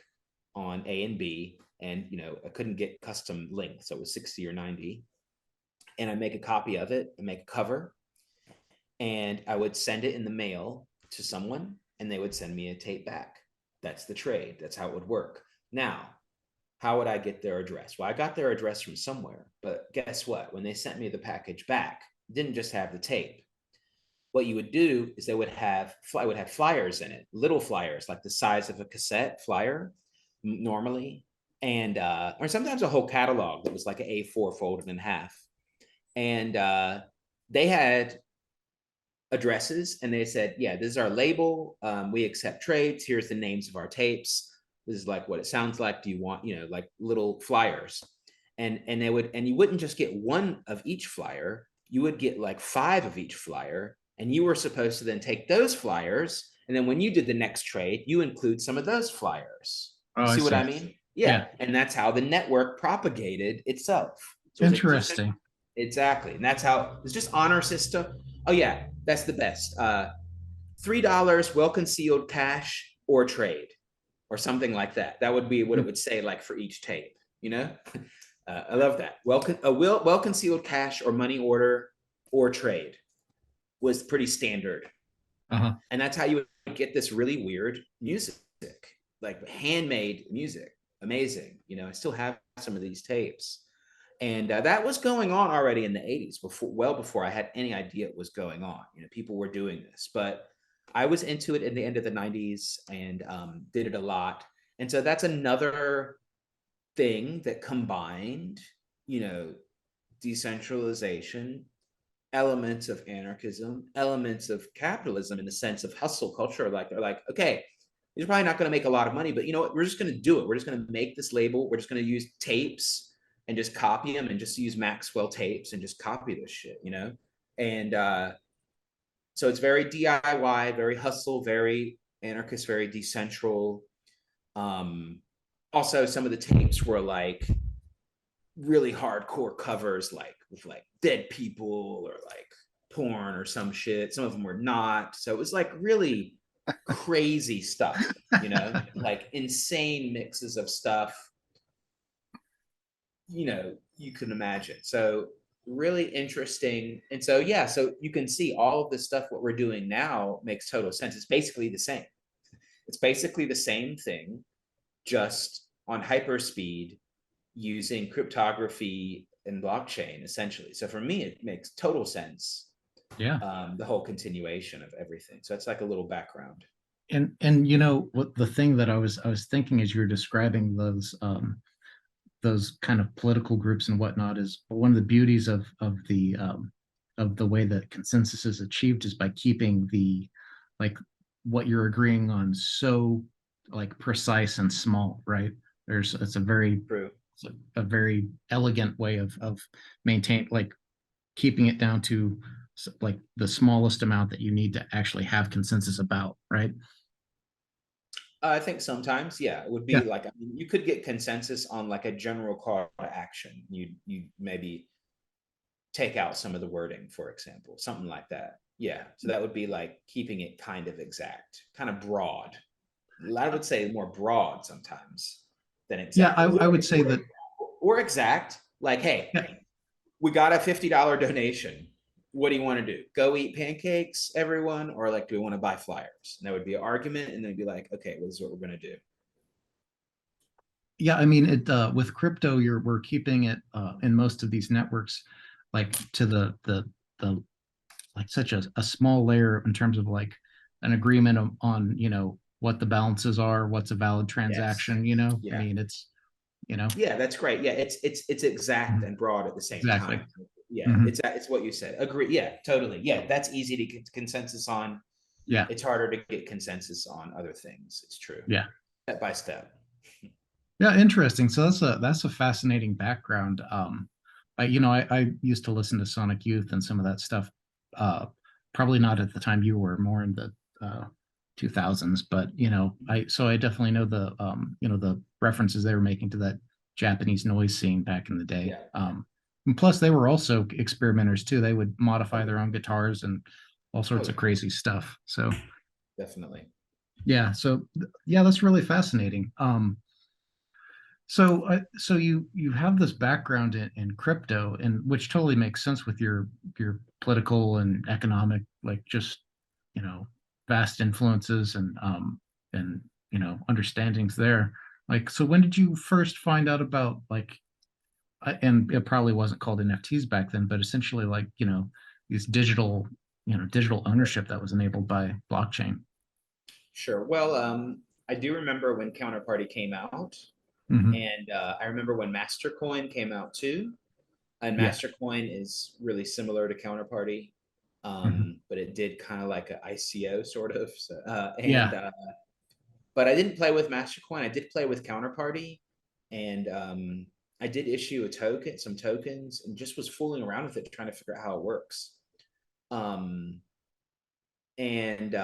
[SPEAKER 2] on A and B. And you know, I couldn't get custom length, so it was 60 or 90. And I make a copy of it, I make a cover, and I would send it in the mail to someone, and they would send me a tape back. That's the trade. That's how it would work. Now, how would I get their address? Well, I got their address from somewhere, but guess what? When they sent me the package back, it didn't just have the tape. What you would do is they would have, I would have flyers in it, little flyers like the size of a cassette flyer normally, and or sometimes a whole catalog that was like an A4 folded in half. And they had addresses, and they said, yeah, this is our label, we accept trades, here's the names of our tapes, this is like what it sounds like, do you want, you know, like little flyers. And they would, and you wouldn't just get one of each flyer, you would get like 5 of each flyer, and you were supposed to then take those flyers, and then when you did the next trade you include some of those flyers.
[SPEAKER 1] Oh,
[SPEAKER 2] You
[SPEAKER 1] I
[SPEAKER 2] see what I
[SPEAKER 1] see.
[SPEAKER 2] mean? Yeah.
[SPEAKER 1] Yeah.
[SPEAKER 2] And that's how the network propagated itself. So it was a decent,
[SPEAKER 1] Interesting.
[SPEAKER 2] exactly. And that's how it's just honor system. Oh yeah, that's the best. $3, well concealed cash or trade, or something like that. That would be what it would say, like for each tape. You know, I love that. Well concealed cash or money order or trade was pretty standard,
[SPEAKER 1] Uh-huh.
[SPEAKER 2] and that's how you would get this really weird music, like handmade music. Amazing. You know, I still have some of these tapes. And that was going on already in the 80s, before, well before I had any idea it was going on. You know, people were doing this, but I was into it in the end of the 90s, and did it a lot. And so that's another thing that combined, you know, decentralization elements of anarchism, elements of capitalism in the sense of hustle culture. Like they're like, okay, you're probably not going to make a lot of money, but you know what? We're just going to do it. We're just going to make this label. We're just going to use tapes and just copy them and just use Maxwell tapes and just copy this shit, you know? And so it's very DIY, very hustle, very anarchist, very decentral. Um, Also, some of the tapes were like really hardcore covers, like with like dead people or like porn or some shit. Some of them were not. So it was like really crazy stuff, you know, like insane mixes of stuff, you know, you can imagine. So really interesting. And so, yeah, so you can see all of this stuff, what we're doing now makes total sense. It's basically the same. It's basically the same thing, just on hyperspeed using cryptography and blockchain, essentially. So for me, it makes total sense.
[SPEAKER 1] Yeah.
[SPEAKER 2] The whole continuation of everything. So it's like a little background.
[SPEAKER 1] And you know what, the thing that I was thinking as you were describing those kind of political groups and whatnot, is one of the beauties of the way that consensus is achieved is by keeping the, like, what you're agreeing on so like precise and small, right? There's it's a very
[SPEAKER 2] True.
[SPEAKER 1] it's a very elegant way of maintain, like, keeping it down to like the smallest amount that you need to actually have consensus about, right?
[SPEAKER 2] I think sometimes, yeah, it would be
[SPEAKER 1] Yeah.
[SPEAKER 2] like, I mean, you could get consensus on like a general call to action. You maybe take out some of the wording, for example, something like that. Yeah. So that would be like keeping it kind of exact, kind of broad. I would say more broad sometimes than
[SPEAKER 1] Yeah,
[SPEAKER 2] exact.
[SPEAKER 1] I would say that.
[SPEAKER 2] Or exact, like, hey,
[SPEAKER 1] Yeah,
[SPEAKER 2] we got a $50 donation. What do you want to do? Go eat pancakes, everyone? Or like, do we want to buy flyers? And there would be an argument, and then be like, okay, well, this is what we're going to do.
[SPEAKER 1] yeah, I mean, it with crypto, we're keeping it in most of these networks, like, to the like such a small layer in terms of like an agreement on, what the balances are, what's a valid
[SPEAKER 2] Yes.
[SPEAKER 1] transaction. I
[SPEAKER 2] Yeah.
[SPEAKER 1] mean, it's, you know
[SPEAKER 2] Yeah, that's great. Yeah, it's exact
[SPEAKER 1] Mhm.
[SPEAKER 2] and broad at the same
[SPEAKER 1] Exactly.
[SPEAKER 2] time. Yeah,
[SPEAKER 1] Hmm.
[SPEAKER 2] it's what you said. Agree. Yeah, totally. Yeah, that's easy to get consensus on.
[SPEAKER 1] Yeah.
[SPEAKER 2] It's harder to get consensus on other things. It's true.
[SPEAKER 1] Yeah.
[SPEAKER 2] Step by step.
[SPEAKER 1] Yeah, interesting. So that's a fascinating background. I used to listen to Sonic Youth and some of that stuff. Probably not at the time you were, more in the 2000s, but I definitely know the references they were making to that Japanese noise scene back in the day.
[SPEAKER 2] Yeah.
[SPEAKER 1] And plus, they were also experimenters too. They would
[SPEAKER 2] Oh
[SPEAKER 1] modify
[SPEAKER 2] yeah.
[SPEAKER 1] their own guitars and all
[SPEAKER 2] Oh
[SPEAKER 1] sorts of
[SPEAKER 2] yeah.
[SPEAKER 1] crazy stuff. So
[SPEAKER 2] Definitely.
[SPEAKER 1] yeah, yeah, that's really fascinating. So you have this background in crypto, and which totally makes sense with your political and economic, like, just you know vast influences and understandings there. Like, so when did you first find out about, like, and it probably wasn't called NFTs back then, but essentially, like, these digital ownership that was enabled by blockchain.
[SPEAKER 2] Sure. Well, I do remember when Counterparty came out,
[SPEAKER 1] Hmm.
[SPEAKER 2] and I remember when Mastercoin came out too. And
[SPEAKER 1] Yeah.
[SPEAKER 2] Mastercoin is really similar to Counterparty,
[SPEAKER 1] Hmm.
[SPEAKER 2] but it did kind of like an ICO sort of. So,
[SPEAKER 1] Yeah.
[SPEAKER 2] but I didn't play with Mastercoin. I did play with Counterparty, and I did issue some tokens, and just was fooling around with it, trying to figure out how it works. Um, and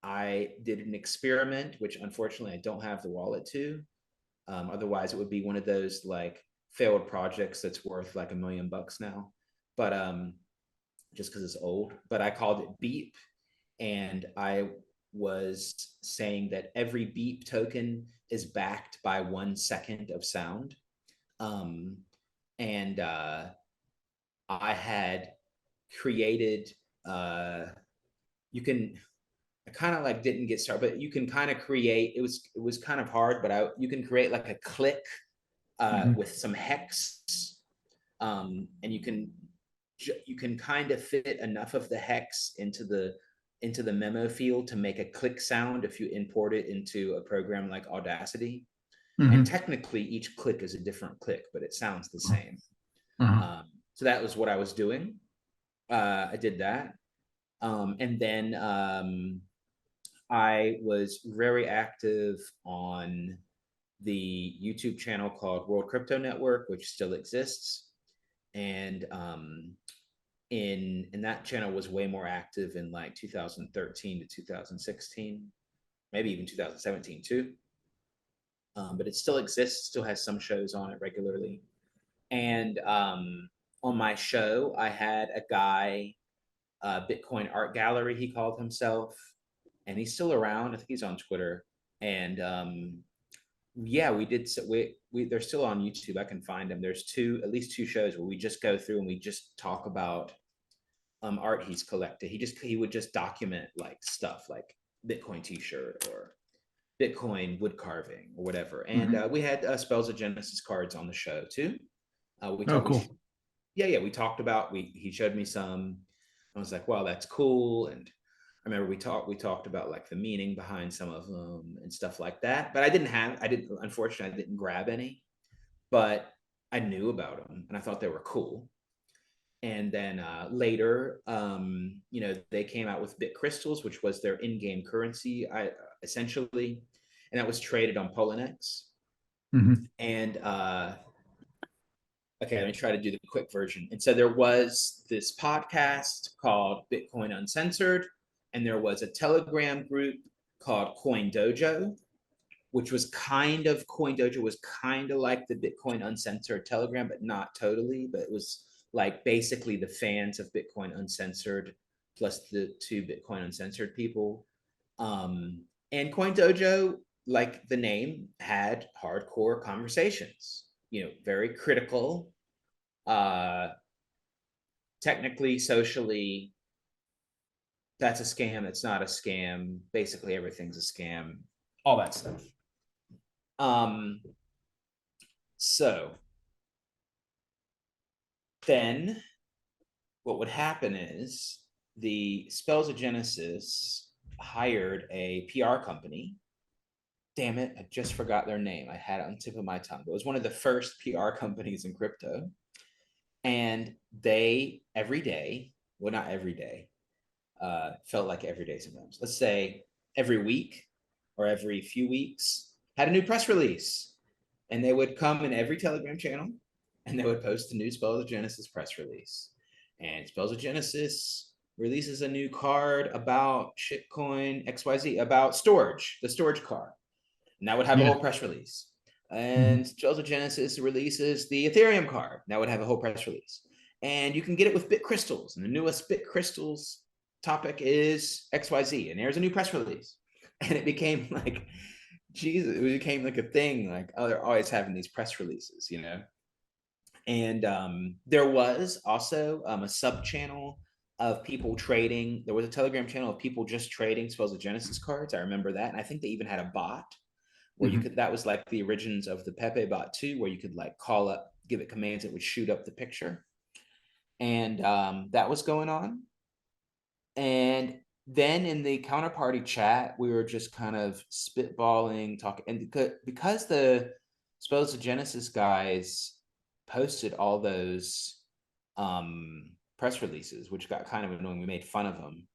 [SPEAKER 2] I did an experiment, which unfortunately I don't have the wallet to. Otherwise, it would be one of those like failed projects that's worth like $1 million now. But just because it's old. But I called it Beep, and I was saying that every Beep token is backed by 1 second of sound. Um, and I had created. You can I kind of like didn't get started, but you can kind of create. It was kind of hard, but you can create like a click
[SPEAKER 1] Hmm.
[SPEAKER 2] with some hex, and you can kind of fit enough of the hex into the memo field to make a click sound if you import it into a program like Audacity. And
[SPEAKER 1] Hmm.
[SPEAKER 2] technically, each click is a different click, but it sounds the same.
[SPEAKER 1] Uh-huh.
[SPEAKER 2] So that was what I was doing. I did that. And then I was very active on the YouTube channel called World Crypto Network, which still exists. And in that channel was way more active in like 2013 to 2016, maybe even 2017 too. But it still exists, still has some shows on it regularly. And on my show, I had a guy, Bitcoin Art Gallery, he called himself, and he's still around. I think he's on Twitter. And yeah, we did. So they're still on YouTube. I can find them. There's at least two shows where we just go through and we just talk about art he's collected. He would just document like stuff like Bitcoin T-shirt or Bitcoin wood carving or whatever. And
[SPEAKER 1] Hmm.
[SPEAKER 2] we had Spells of Genesis cards on the show too. We
[SPEAKER 1] Oh,
[SPEAKER 2] talked.
[SPEAKER 1] cool.
[SPEAKER 2] Yeah, we talked about. He showed me some. I was like, wow, that's cool. And I remember we talked about like the meaning behind some of them and stuff like that. But I didn't unfortunately I didn't grab any, but I knew about them and I thought they were cool. And then later, they came out with Bit Crystals, which was their in-game currency, essentially, and that was traded on Poloniex.
[SPEAKER 1] Hmm.
[SPEAKER 2] And okay, let me try to do the quick version. And so there was this podcast called Bitcoin Uncensored, and there was a Telegram group called Coin Dojo, which was kind of Coin Dojo was kind of like the Bitcoin Uncensored Telegram, but not totally. But it was like basically the fans of Bitcoin Uncensored plus the two Bitcoin Uncensored people. And Coin Dojo, like the name, had hardcore conversations. Very critical, uh, technically, socially. That's a scam. It's not a scam. Basically, everything's a scam. All that stuff. Um, so then what would happen is the Spells of Genesis hired a PR company. Damn it, I just forgot their name. I had it on the tip of my tongue. It was one of the first PR companies in crypto. And they, every day, well, not every day, felt like every day sometimes. Let's say every week or every few weeks, had a new press release. And they would come in every Telegram channel and they would post the new Spells of Genesis press release. And Spells of Genesis releases a new card about shitcoin XYZ, about storage, the storage card. And that would have a
[SPEAKER 1] Yeah.
[SPEAKER 2] whole press release.
[SPEAKER 1] Hmm.
[SPEAKER 2] And Spells of Genesis releases the Ethereum card. That would have a whole press release. And you can get it with Bit Crystals. And the newest Bit Crystals topic is XYZ. And there's a new press release. And it became like, Jesus, it became like a thing. Like, oh, they're always having these press releases. And there was also a sub channel of people trading. There was a Telegram channel of people just trading Spells of Genesis cards. I remember that. And I think they even had a bot where you
[SPEAKER 1] Hmm.
[SPEAKER 2] could, that was like the origins of the Pepe bot too, where you could like call up, give it commands, it would shoot up the picture. And that was going on. And then in the counterparty chat, we were just kind of spitballing, talking. And because the Spells of Genesis guys posted all those press releases, which got kind of annoying, we made fun of them.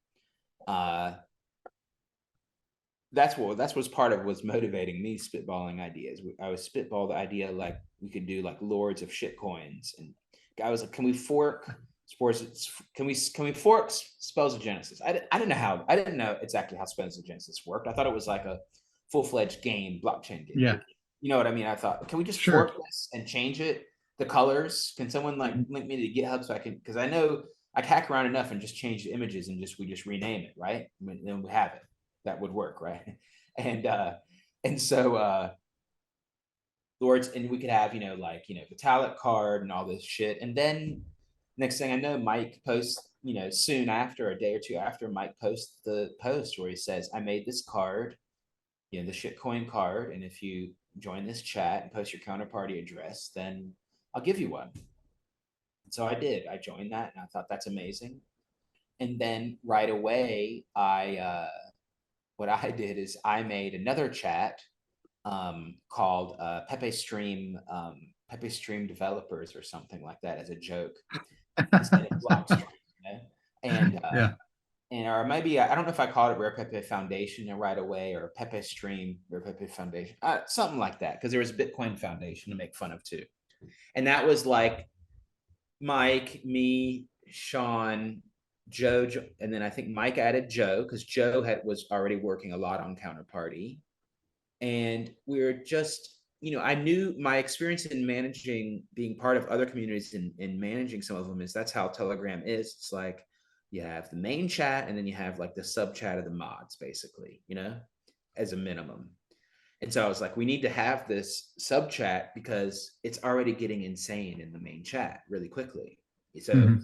[SPEAKER 2] Uh, that's what's part of what's motivating me spitballing ideas. I was spitball the idea like we could do like lords of shit coins, and I was like, can we fork sports? Can we fork Spells of Genesis? I didn't know exactly how Spells of Genesis worked. I thought it was like a full-fledged game, blockchain game.
[SPEAKER 1] Yeah.
[SPEAKER 2] You know what I mean? I thought, can we just
[SPEAKER 1] Sure.
[SPEAKER 2] fork this and change it? The colors? Can someone like
[SPEAKER 1] Mhm.
[SPEAKER 2] link me to GitHub so I can? Because I know I hack around enough and just change the images and we just rename it, right? And then we have it. That would work, right? And so Lords, and we could have the talent card and all this shit. And then next thing I know, Mike posts, soon after, a day or two after, Mike posts the post where he says, I made this card, the shitcoin card, and if you join this chat and post your counterparty address, then I'll give you one. And so I did. I joined that and I thought that's amazing. And then right away, what I did is I made another chat called Pepe Stream Pepe Stream developers or something like that as a joke instead of Blockstream, you know? And
[SPEAKER 1] Yeah.
[SPEAKER 2] or maybe I don't know if I called it Rare Pepe Foundation right away or Pepe Stream Rare Pepe Foundation, something like that, because there was a Bitcoin Foundation to make fun of too, and that was like Mike, me, Sean, Joe, and then I think Mike added Joe because Joe was already working a lot on Counterparty, and we were just, I knew my experience in managing, being part of other communities and managing some of them is that's how Telegram is. It's like you have the main chat and then you have like the sub chat of the mods, basically, as a minimum. And so I was like, we need to have this sub chat because it's already getting insane in the main chat really quickly. So,
[SPEAKER 1] Mhm.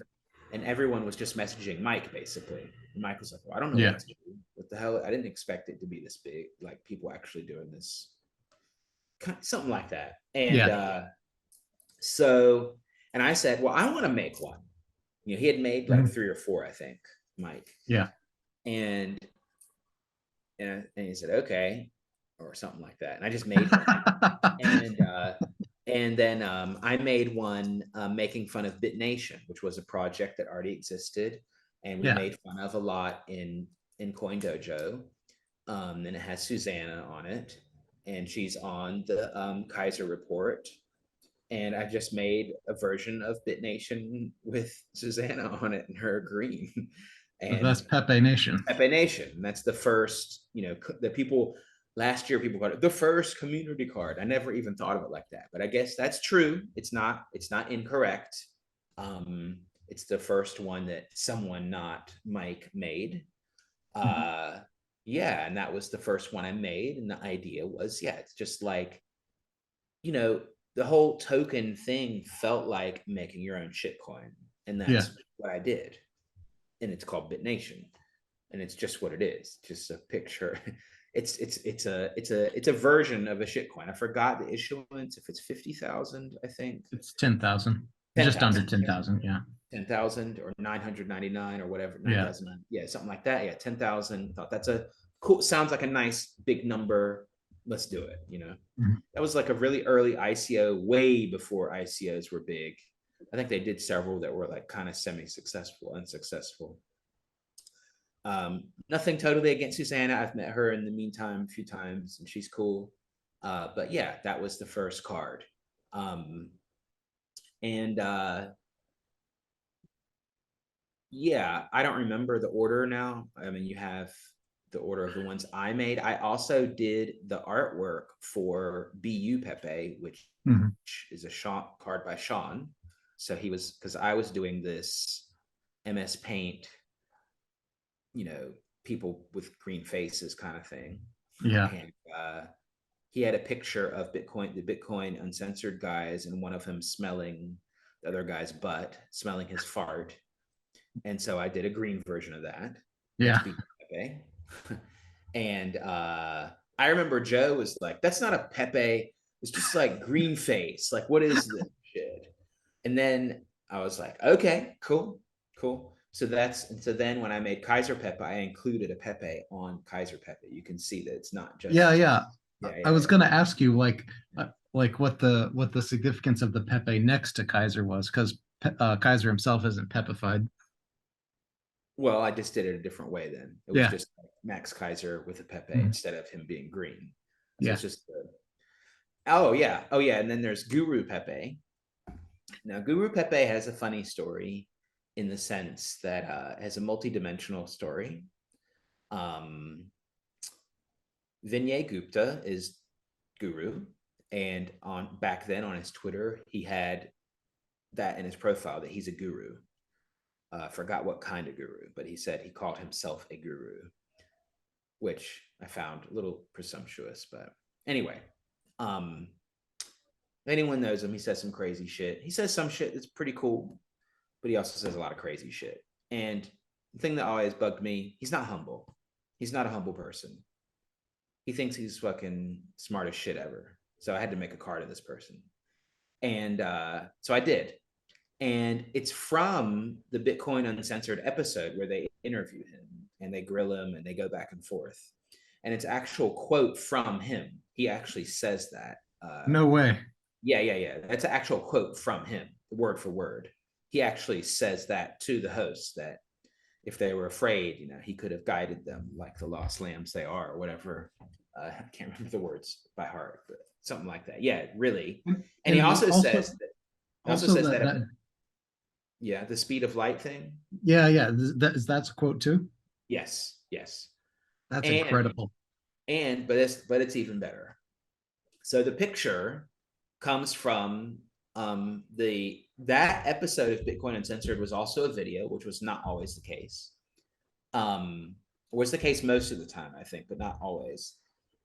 [SPEAKER 2] and everyone was just messaging Mike basically. And Mike was like, well, I don't know
[SPEAKER 1] Yeah.
[SPEAKER 2] what to do. What the hell? I didn't expect it to be this big, like people actually doing this, something like that. And
[SPEAKER 1] Yeah.
[SPEAKER 2] so, and I said, well, I want to make one. He had made like
[SPEAKER 1] Mhm.
[SPEAKER 2] 3 or 4, I think, Mike.
[SPEAKER 1] Yeah.
[SPEAKER 2] And and he said, okay, or something like that. And I just made one. And then I made one making fun of BitNation, which was a project that already existed, and we
[SPEAKER 1] Yeah.
[SPEAKER 2] made fun of a lot in Coin Dojo. And it has Susanna on it, and she's on the Kaiser Report. And I just made a version of BitNation with Susanna on it and her green.
[SPEAKER 1] That's
[SPEAKER 2] And
[SPEAKER 1] Pepe Nation.
[SPEAKER 2] Pepe Nation. That's the first, the people last year people called it the first community card. I never even thought of it like that, but I guess that's true. It's not incorrect. It's the first one that someone not Mike made.
[SPEAKER 1] Mhm.
[SPEAKER 2] Uh yeah, and that was the first one I made. And the idea was, yeah, it's just like, you know, the whole token thing felt like making your own shitcoin. And
[SPEAKER 1] Yeah.
[SPEAKER 2] that's what I did. And it's called BitNation, and it's just what it is, just a picture. It's a version of a shitcoin. I forgot the issuance, if it's 50,000, I think.
[SPEAKER 1] It's 10,000. Just under
[SPEAKER 2] 10,000.
[SPEAKER 1] 10,000. Yeah.
[SPEAKER 2] 10,000 or 999 or whatever,
[SPEAKER 1] Yeah.
[SPEAKER 2] 9,000. Yeah, something like that. Yeah, 10,000. Thought that's a cool, sounds like a nice big number. Let's do it.
[SPEAKER 1] Mhm.
[SPEAKER 2] That was like a really early ICO, way before ICOs were big. I think they did several that were like kind of semi-successful, unsuccessful. Nothing totally against Susanna. I've met her in the meantime a few times, and she's cool. But yeah, that was the first card. Um, and yeah, I don't remember the order now. I mean, you have the order of the ones I made. I also did the artwork for BU Pepe, which
[SPEAKER 1] Mhm.
[SPEAKER 2] is a card by Sean. So he was, because I was doing this MS Paint, you know, people with green faces kind of thing.
[SPEAKER 1] Yeah.
[SPEAKER 2] And he had a picture of the Bitcoin uncensored guys, and one of them smelling the other guy's butt, smelling his fart. And so I did a green version of that. And that's
[SPEAKER 1] Yeah.
[SPEAKER 2] Pepe. And I remember Joe was like, that's not a Pepe. It's just like green face. Like, what is this shit? And then I was like, okay, cool, cool. So then when I made Kaiser Pepe, I included a Pepe on Kaiser Pepe. You can see that it's not
[SPEAKER 1] Yeah.
[SPEAKER 2] just,
[SPEAKER 1] Yeah.
[SPEAKER 2] yeah,
[SPEAKER 1] I
[SPEAKER 2] yeah,
[SPEAKER 1] was
[SPEAKER 2] yeah.
[SPEAKER 1] gonna ask you like what the significance of the Pepe next to Kaiser was, because Kaiser himself isn't pepified.
[SPEAKER 2] Well, I just did it a different way then. It was
[SPEAKER 1] Yeah.
[SPEAKER 2] just like Max Kaiser with a Pepe
[SPEAKER 1] Mhm.
[SPEAKER 2] instead of him being green. So
[SPEAKER 1] Yeah.
[SPEAKER 2] it's just, oh yeah, oh yeah. And then there's Guru Pepe. Now, Guru Pepe has a funny story in the sense that has a multi-dimensional story. Um, Vinay Gupta is Guru, and on back then on his Twitter, he had that in his profile that he's a guru. Forgot what kind of guru, but he said he called himself a guru, which I found a little presumptuous. But anyway, um, if anyone knows him, he says some crazy shit. He says some shit that's pretty cool, but he also says a lot of crazy shit. And the thing that always bugged me, he's not humble. He's not a humble person. He thinks he's fucking smart as shit ever. So I had to make a card of this person. And so I did. And it's from the Bitcoin Uncensored episode where they interview him and they grill him and they go back and forth. And it's actual quote from him. He actually says that.
[SPEAKER 1] No way.
[SPEAKER 2] Yeah. That's an actual quote from him, word for word. He actually says that to the hosts, that if they were afraid, he could have guided them like the lost lambs they are, or whatever. I can't remember the words by heart, but something like that. Yeah, really. And he
[SPEAKER 1] And
[SPEAKER 2] also
[SPEAKER 1] also,
[SPEAKER 2] says that. Also
[SPEAKER 1] also
[SPEAKER 2] says
[SPEAKER 1] that
[SPEAKER 2] that.
[SPEAKER 1] that
[SPEAKER 2] Yeah, the speed of light thing.
[SPEAKER 1] yeah, that's a quote too.
[SPEAKER 2] Yes, yes.
[SPEAKER 1] That's
[SPEAKER 2] And
[SPEAKER 1] incredible.
[SPEAKER 2] but it's even better. So the picture comes from the that episode of Bitcoin Uncensored was also a video, which was not always the case. Um, was the case most of the time, I think, but not always.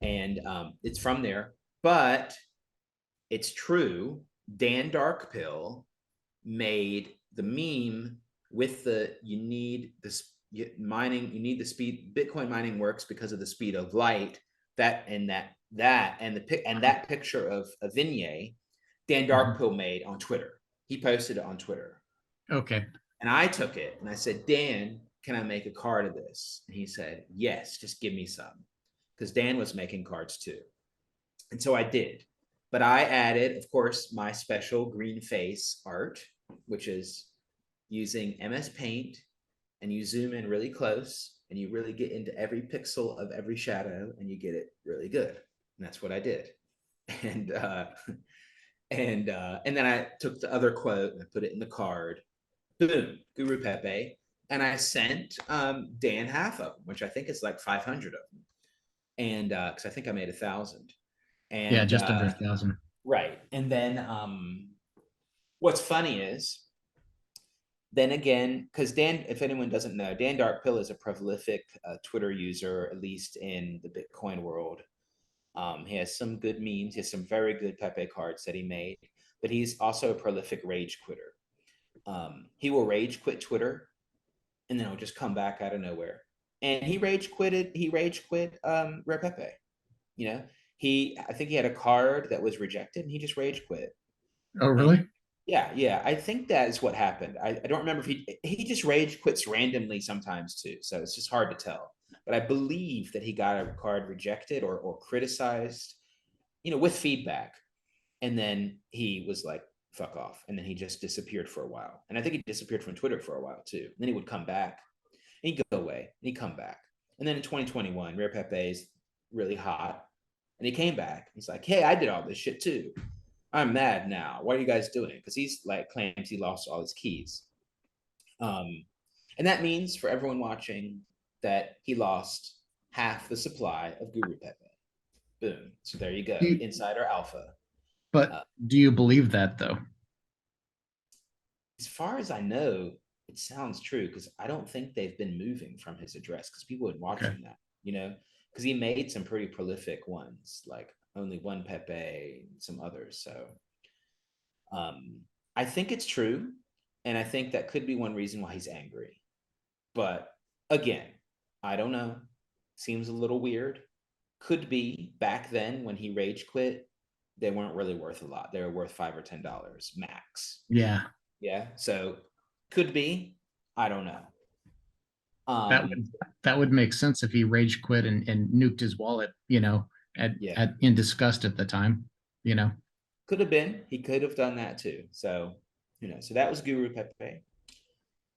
[SPEAKER 2] And it's from there, but it's true. Dan Darkpill made the meme with the you need the speed. Bitcoin mining works because of the speed of light. That picture of a vignette Dan
[SPEAKER 1] Mhm.
[SPEAKER 2] Darkpill made on Twitter. He posted it on Twitter.
[SPEAKER 1] Okay.
[SPEAKER 2] And I took it and I said, Dan, can I make a card of this? And he said, yes, just give me some. Because Dan was making cards too. And so I did. But I added, of course, my special green face art, which is using MS Paint, and you zoom in really close and you really get into every pixel of every shadow and you get it really good. And that's what I did. And and then I took the other quote and I put it in the card. Boom, Guru Pepe. And I sent Dan half of them, which I think is like 500 of them. And because I think I made 1,000.
[SPEAKER 1] Yeah,
[SPEAKER 2] And
[SPEAKER 1] just under 1,000.
[SPEAKER 2] right. And then what's funny is then again, because Dan, if anyone doesn't know, Dan Darkpill is a prolific Twitter user, at least in the Bitcoin world. He has some good memes. He has some very good Pepe cards that he made, but he's also a prolific rage quitter. He will rage quit Twitter and then it'll just come back out of nowhere. And he rage quit Rare Pepe. You know, I think he had a card that was rejected and he just rage quit.
[SPEAKER 1] Oh,
[SPEAKER 2] And
[SPEAKER 1] really?
[SPEAKER 2] yeah, I think that is what happened. I don't remember if he just rage quits randomly sometimes too. So it's just hard to tell. But I believe that he got a card rejected or criticized, with feedback. And then he was like, fuck off. And then he just disappeared for a while. And I think he disappeared from Twitter for a while too. And then he would come back. And he'd go away. And he'd come back. And then in 2021, Rare Pepe is really hot. And he came back. He's like, hey, I did all this shit too. I'm mad now. What are you guys doing? Because he's like claims he lost all his keys. Um, and that means for everyone watching that he lost half the supply of Guru Pepe. Boom. So there you
[SPEAKER 1] Do
[SPEAKER 2] go.
[SPEAKER 1] you,
[SPEAKER 2] Insider Alpha.
[SPEAKER 1] but
[SPEAKER 2] Uh,
[SPEAKER 1] do you believe that though?
[SPEAKER 2] as far as I know, it sounds true because I don't think they've been moving from his address because people would
[SPEAKER 1] Okay.
[SPEAKER 2] watching that, because he made some pretty prolific ones, like only one Pepe, and some others. So um, I think it's true, and I think that could be one reason why he's angry. But again, I don't know. Seems a little weird. Could be back then when he rage quit, they weren't really worth a lot. They were worth $5 or $10 max.
[SPEAKER 1] Yeah,
[SPEAKER 2] Yeah. So could be. I don't know.
[SPEAKER 1] that
[SPEAKER 2] Um,
[SPEAKER 1] would that would make sense if he rage quit and nuked his wallet,
[SPEAKER 2] yeah.
[SPEAKER 1] at in disgust at the time, you know.
[SPEAKER 2] Could have been. He could have done that too. So, so that was Guru Pepe.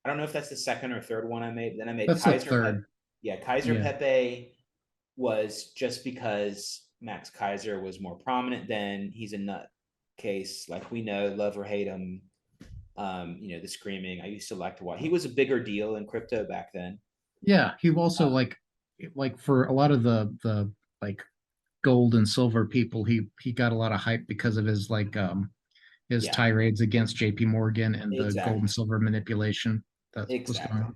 [SPEAKER 2] I don't know if that's the second or third one I made. Then I made
[SPEAKER 1] That's the
[SPEAKER 2] Kaiser Pepe.
[SPEAKER 1] third.
[SPEAKER 2] Yeah, Kaiser
[SPEAKER 1] Yeah.
[SPEAKER 2] Pepe was just because Max Kaiser was more prominent then. He's a nut case, like we know, love or hate him. The screaming. I used to like to watch. He was a bigger deal in crypto back then.
[SPEAKER 1] Yeah, he also
[SPEAKER 2] Uh,
[SPEAKER 1] like for a lot of the like gold and silver people, he got a lot of hype because of his
[SPEAKER 2] yeah,
[SPEAKER 1] tirades against JP Morgan and the gold and
[SPEAKER 2] exactly,
[SPEAKER 1] silver manipulation that was going
[SPEAKER 2] exactly,
[SPEAKER 1] on.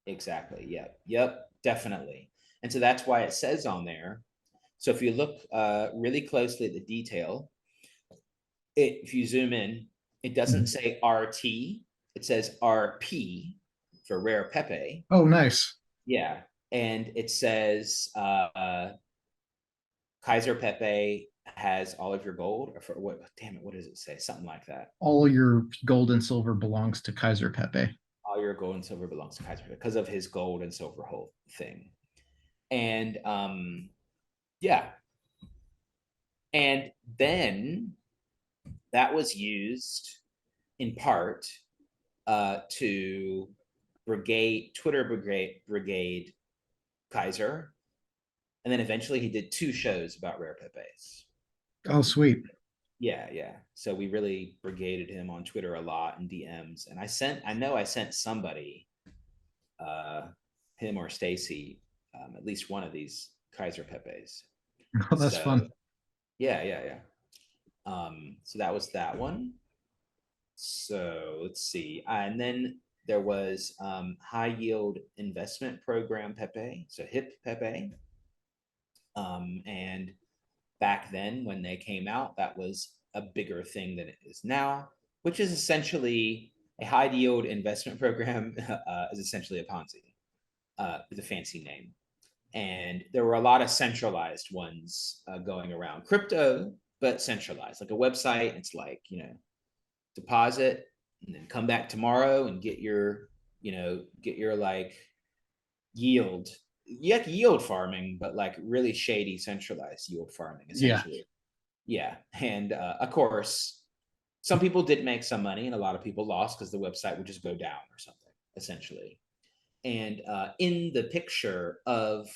[SPEAKER 2] exactly. Yep, definitely. And so that's why it says on there. So if you look really closely at the detail, if you zoom in, it doesn't
[SPEAKER 1] Mhm.
[SPEAKER 2] say RT, it says RP for Rare Pepe.
[SPEAKER 1] Oh, nice.
[SPEAKER 2] Yeah. And it says Kaiser Pepe has all of your gold. Or for what? Damn it! What does it say? Something like that.
[SPEAKER 1] All your gold and silver belongs to Kaiser Pepe.
[SPEAKER 2] All your gold and silver belongs to Kaiser because of his gold and silver whole thing. And yeah. And then that was used in part to brigade Kaiser, and then eventually he did 2 shows about Rare Pepes.
[SPEAKER 1] Oh, sweet.
[SPEAKER 2] Yeah, yeah. So we really brigaded him on Twitter a lot in DMs, and I know I sent somebody, uh, him or Stacy, at least one of these Kaiser Pepes.
[SPEAKER 1] Oh, that's
[SPEAKER 2] So
[SPEAKER 1] fun.
[SPEAKER 2] yeah, yeah, yeah. So that was that one. So let's see. And then there was high yield investment program Pepe, so HIP Pepe. And back then, when they came out, that was a bigger thing than it is now, which is essentially a high yield investment program, is essentially a Ponzi, with a fancy name. And there were a lot of centralized ones going around crypto, but centralized, like a website. It's like, deposit and then come back tomorrow and get your like yield. Yeah, yield farming, but like really shady centralized yield farming,
[SPEAKER 1] Yeah.
[SPEAKER 2] essentially. Yeah. And of course, some people did make some money and a lot of people lost because the website would just go down or something, essentially. And in the picture of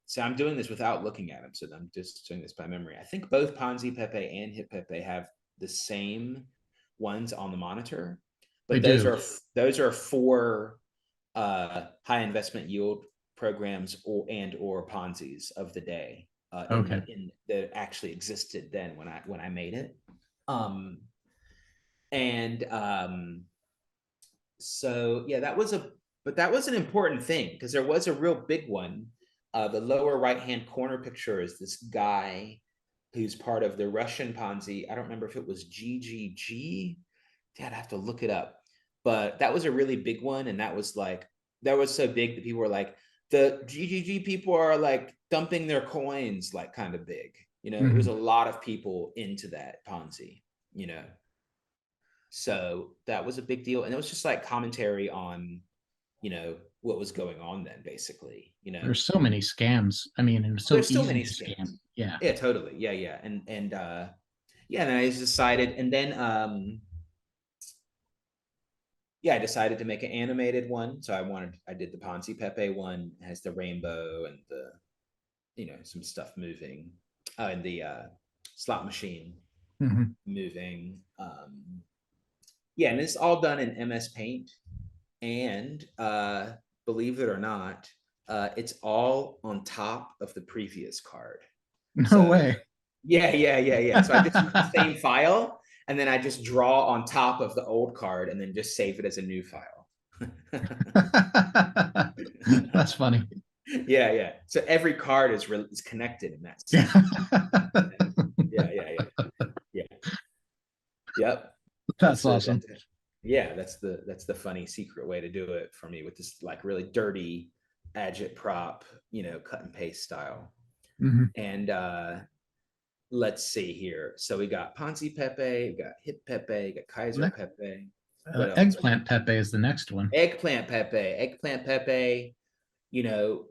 [SPEAKER 2] so I'm doing this without looking at them, so I'm just doing this by memory. I think both Ponzi Pepe and Hip Pepe have the same ones on the monitor,
[SPEAKER 1] They
[SPEAKER 2] but
[SPEAKER 1] do.
[SPEAKER 2] those are 4 high investment yield programs or Ponzi's of the day,
[SPEAKER 1] Okay.
[SPEAKER 2] in that actually existed then when I made it. Um, and So yeah, that was an important thing because there was a real big one. The lower right hand corner picture is this guy who's part of the Russian Ponzi. I don't remember if it was GGG. Dad, I have to look it up. But that was a really big one, and that was so big that people were like, the GGG people are like dumping their coins, like kind of big. It was a
[SPEAKER 1] Hmm.
[SPEAKER 2] lot of people into that Ponzi. You know, so that was a big deal. And it was just like commentary on, what was going on then, basically.
[SPEAKER 1] There's so many scams. I mean, and it's so
[SPEAKER 2] There's so
[SPEAKER 1] easy
[SPEAKER 2] many
[SPEAKER 1] to scam.
[SPEAKER 2] scams.
[SPEAKER 1] Yeah.
[SPEAKER 2] Yeah, totally. Yeah, yeah. And yeah, and then I just decided, and then yeah, I decided to make an animated one. So I did the Ponzi Pepe one, it has the rainbow and the, some stuff moving. And the slot machine
[SPEAKER 1] Hmm.
[SPEAKER 2] moving. Yeah, and it's all done in MS Paint. And believe it or not, it's all on top of the previous card.
[SPEAKER 1] No
[SPEAKER 2] So
[SPEAKER 1] way.
[SPEAKER 2] yeah, yeah, yeah, yeah. So I just use the same file, and then I just draw on top of the old card, and then just save it as a new file.
[SPEAKER 1] That's funny.
[SPEAKER 2] Yeah, yeah. So every card is connected in that
[SPEAKER 1] Yeah.
[SPEAKER 2] sense. Yeah, yeah, yeah, yeah. Yep.
[SPEAKER 1] That's awesome.
[SPEAKER 2] That's yeah, that's the funny secret way to do it for me with this like really dirty agitprop, cut and paste style.
[SPEAKER 1] Hmm.
[SPEAKER 2] And let's see here. So we got Ponzi Pepe, we got Hip Pepe, we got Kaiser
[SPEAKER 1] Next,
[SPEAKER 2] Pepe. What else?
[SPEAKER 1] Eggplant Pepe is the next one.
[SPEAKER 2] Eggplant Pepe. Eggplant Pepe,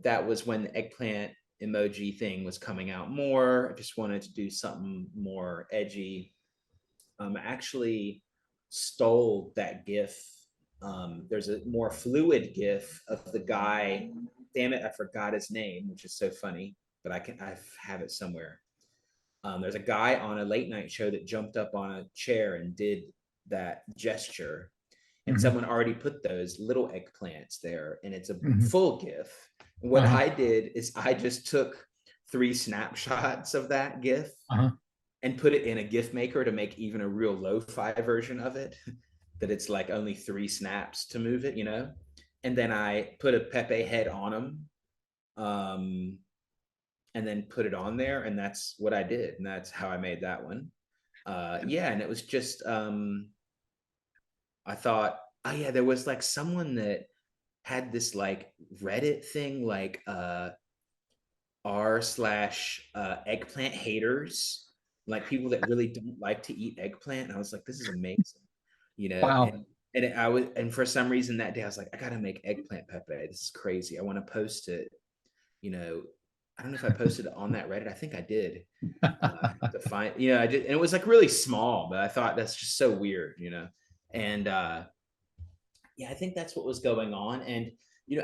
[SPEAKER 2] that was when the eggplant emoji thing was coming out more. I just wanted to do something more edgy. I actually stole that GIF. There's a more fluid GIF of the guy. Damn it, I forgot his name, which is so funny, but I have it somewhere. There's a guy on a late night show that jumped up on a chair and did that gesture, and
[SPEAKER 1] Hmm.
[SPEAKER 2] someone already put those little eggplants there, and it's a
[SPEAKER 1] Hmm.
[SPEAKER 2] full GIF. And what
[SPEAKER 1] Uh-huh.
[SPEAKER 2] I did is I just took 3 snapshots of that GIF
[SPEAKER 1] Uh-huh.
[SPEAKER 2] and put it in a GIF maker to make even a real lo-fi version of it. That it's like only 3 snaps to move it, And then I put a Pepe head on them, and then put it on there, and that's what I did, and that's how I made that one. Yeah, and it was just I thought, oh yeah, there was like someone that had this like Reddit thing, like r/, eggplant haters, like people that really don't like to eat eggplant. And I was like, this is amazing,
[SPEAKER 1] Wow.
[SPEAKER 2] and for some reason that day I was like, I gotta make eggplant Pepe. This is crazy. I want to post it, you know, I don't know if I posted it on that Reddit. I think I did. To find, I did, and it was like really small, but I thought that's just so weird. And yeah, I think that's what was going on. And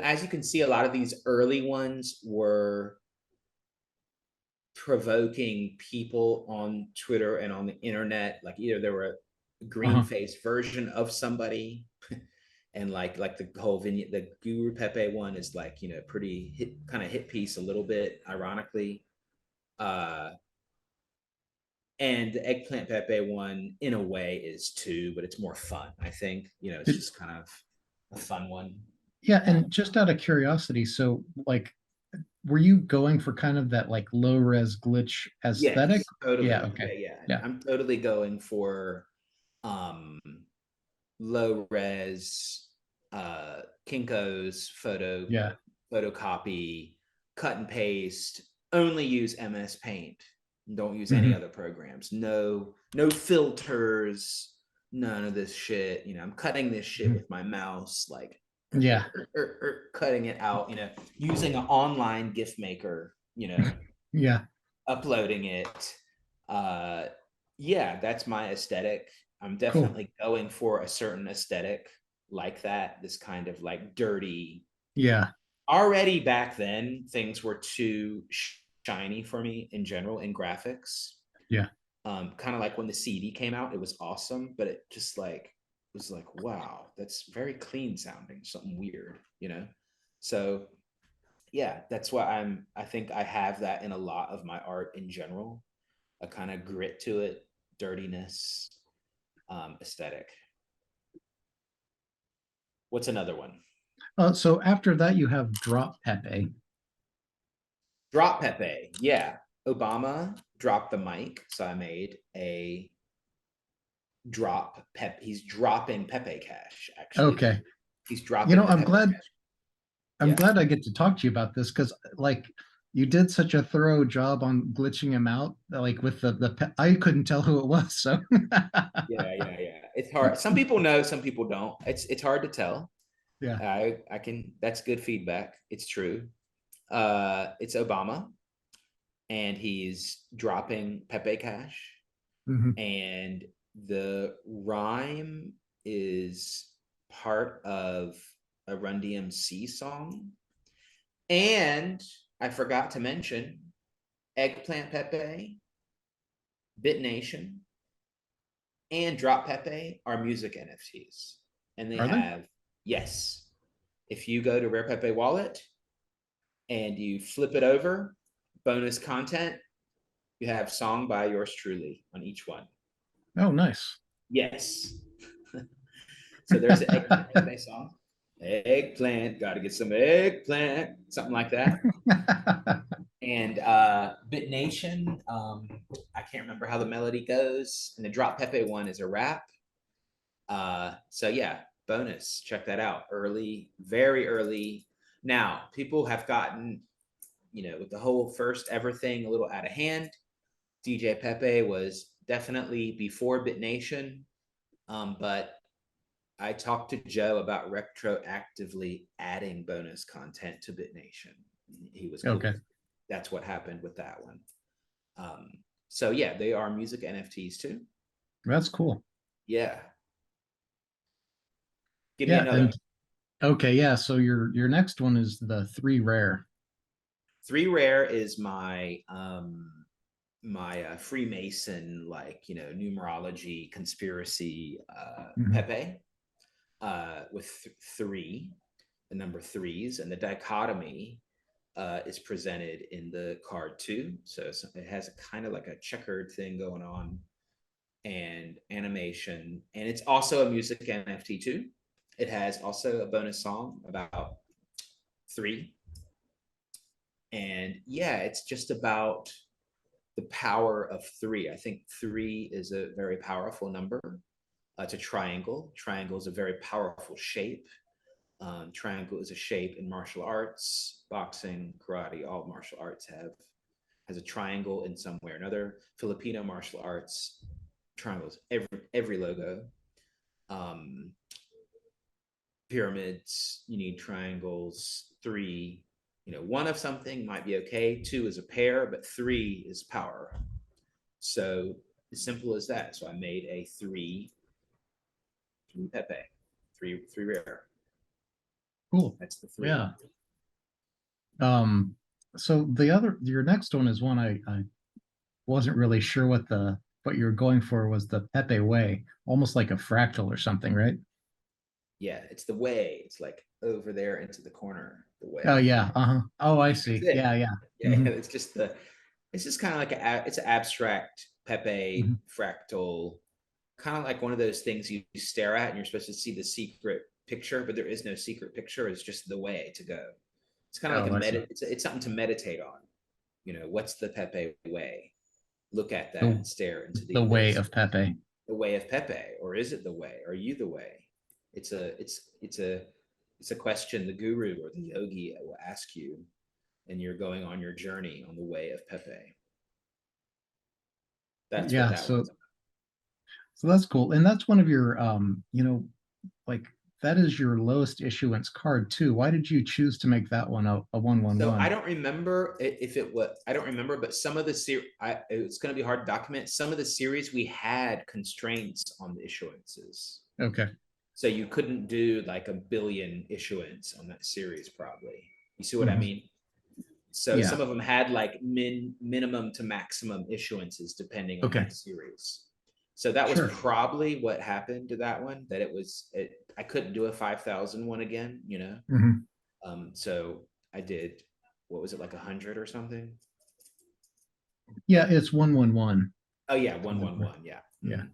[SPEAKER 2] as you can see, a lot of these early ones were provoking people on Twitter and on the internet. Like either they were a green
[SPEAKER 1] Uh-huh.
[SPEAKER 2] faced version of somebody, and like the whole vignette, the Guru Pepe one is like pretty hit, kind of hit piece a little bit, ironically. Uh, and the Eggplant Pepe one, in a way, is too, but it's more fun. I think it's
[SPEAKER 1] It-
[SPEAKER 2] just kind of a fun one.
[SPEAKER 1] yeah,
[SPEAKER 2] Uh,
[SPEAKER 1] and just out of curiosity, so like, were you going for kind of that like low res glitch aesthetic?
[SPEAKER 2] yes,
[SPEAKER 1] Yeah,
[SPEAKER 2] totally.
[SPEAKER 1] okay.
[SPEAKER 2] Yeah, yeah.
[SPEAKER 1] Yeah,
[SPEAKER 2] I'm totally going for um low res Kinko's
[SPEAKER 1] yeah.
[SPEAKER 2] photocopy, cut and paste, only use MS Paint. Don't use any
[SPEAKER 1] Hmm.
[SPEAKER 2] other programs. No filters, none of this shit. I'm cutting this shit with my mouse, like
[SPEAKER 1] Yeah,
[SPEAKER 2] cutting it out, using an online GIF maker,
[SPEAKER 1] yeah,
[SPEAKER 2] uploading it. Uh, yeah, that's my aesthetic. I'm
[SPEAKER 1] cool.
[SPEAKER 2] definitely going for a certain aesthetic like that. This kind of like dirty.
[SPEAKER 1] Yeah,
[SPEAKER 2] Already back then, things were too shiny for me in general in graphics.
[SPEAKER 1] yeah,
[SPEAKER 2] Kind of like when the CD came out, it was awesome, but it just like was like, wow, that's very clean sounding, something weird. So yeah, that's why I think I have that in a lot of my art in general, a kind of grit to it, dirtiness, aesthetic. What's another one?
[SPEAKER 1] so after that you have Drop Pepe.
[SPEAKER 2] Drop Pepe. Yeah. Obama dropped the mic. So I made a drop Pep. He's dropping Pepe Cash, actually.
[SPEAKER 1] Okay.
[SPEAKER 2] He's
[SPEAKER 1] You know,
[SPEAKER 2] dropping the Pepe Cash.
[SPEAKER 1] I'm
[SPEAKER 2] Yeah.
[SPEAKER 1] glad I get to talk to you about this because like you did such a thorough job on glitching him out, like with I couldn't tell who it was. So
[SPEAKER 2] Yeah, yeah, yeah. It's hard. Some people know, some people don't. It's hard to tell.
[SPEAKER 1] yeah.
[SPEAKER 2] I can that's good feedback. It's true. It's Obama, and he's dropping Pepe Cash,
[SPEAKER 1] Hmm.
[SPEAKER 2] and the rhyme is part of a Run DMC song. And I forgot to mention Eggplant Pepe, Bit Nation, and Drop Pepe are music NFTs. And they
[SPEAKER 1] Are they?
[SPEAKER 2] have, yes, if you go to Rare Pepe Wallet and you flip it over, bonus content, you have song by yours truly on each one.
[SPEAKER 1] Oh, nice.
[SPEAKER 2] Yes. So there's an Eggplant Pepe song. Eggplant, got to get some eggplant, something like that. And Bit Nation, I can't remember how the melody goes. And the Drop Pepe one is a rap. So yeah, bonus, check that out. Early, very early. Now, people have gotten, with the whole first ever thing a little out of hand. DJ Pepe was definitely before Bit Nation, but I talked to Joe about retroactively adding bonus content to BitNation. He was cool
[SPEAKER 1] Okay.
[SPEAKER 2] with it. That's what happened with that one. Um, so yeah, they are music NFTs too.
[SPEAKER 1] That's cool.
[SPEAKER 2] Yeah. Give me
[SPEAKER 1] Yeah,
[SPEAKER 2] another.
[SPEAKER 1] and okay, yeah. So your next one is the three rare.
[SPEAKER 2] Three Rare is my Freemason, like numerology conspiracy
[SPEAKER 1] Mhm.
[SPEAKER 2] Pepe, with three, the number threes, and the dichotomy is presented in the card too. So it has a kind of like a checkered thing going on, and animation, and it's also a music NFT too. It has also a bonus song about three, and yeah, it's just about the power of three. I think three is a very powerful number. It's a triangle. Triangle is a very powerful shape. Triangle is a shape in martial arts, boxing, karate. All martial arts has a triangle in some way or another. Filipino martial arts, triangles. Every logo. Um, Pyramids, you need triangles. Three. one of something might be okay, two is a pair, but three is power. So as simple as that. So I made a three Pepe, three rare.
[SPEAKER 1] Cool.
[SPEAKER 2] That's the three.
[SPEAKER 1] Yeah. So your next one is one I wasn't really sure what you were going for was the Pepe way, almost like a fractal or something, right?
[SPEAKER 2] Yeah, it's the way. It's like over there into the corner, the
[SPEAKER 1] Oh
[SPEAKER 2] way.
[SPEAKER 1] yeah. Uh-huh. Oh, I
[SPEAKER 2] That's
[SPEAKER 1] see.
[SPEAKER 2] it.
[SPEAKER 1] Yeah, yeah.
[SPEAKER 2] Yeah,
[SPEAKER 1] Hmm.
[SPEAKER 2] it's just kind of like it's an abstract
[SPEAKER 1] Hmm.
[SPEAKER 2] Pepe fractal, kind of like one of those things you stare at and you're supposed to see the secret picture, but there is no secret picture. It's just the way to go. It's kind of like
[SPEAKER 1] Oh,
[SPEAKER 2] a
[SPEAKER 1] I see.
[SPEAKER 2] it's something to meditate on. What's the Pepe way? Look at that
[SPEAKER 1] The
[SPEAKER 2] and stare into the
[SPEAKER 1] the way
[SPEAKER 2] abyss.
[SPEAKER 1] of Pepe.
[SPEAKER 2] The way of Pepe, or is it the way? Are you the way? It's a question the guru or the yogi will ask you, and you're going on your journey on the way of Pepe. That's what
[SPEAKER 1] Yeah,
[SPEAKER 2] that one's
[SPEAKER 1] so that's cool. And that's one of your like that is your lowest issuance card too. Why did you choose to make that one a
[SPEAKER 2] So I
[SPEAKER 1] 111?
[SPEAKER 2] don't remember if it was. I don't remember, but some of the it's going to be hard to document. Some of the series we had constraints on the issuances,
[SPEAKER 1] Okay.
[SPEAKER 2] so you couldn't do like a billion issuance on that series. Probably, you see what I
[SPEAKER 1] Hmm.
[SPEAKER 2] mean? So
[SPEAKER 1] Yeah.
[SPEAKER 2] some of them had like minimum to maximum issuances depending on
[SPEAKER 1] Okay.
[SPEAKER 2] that series. So that was
[SPEAKER 1] Sure.
[SPEAKER 2] probably what happened to that one. That I couldn't do a 5,000 one again.
[SPEAKER 1] Hmm.
[SPEAKER 2] So I did, what was it, like 100 or something?
[SPEAKER 1] Yeah, it's 111.
[SPEAKER 2] Oh yeah, 111. Yeah.
[SPEAKER 1] Yeah.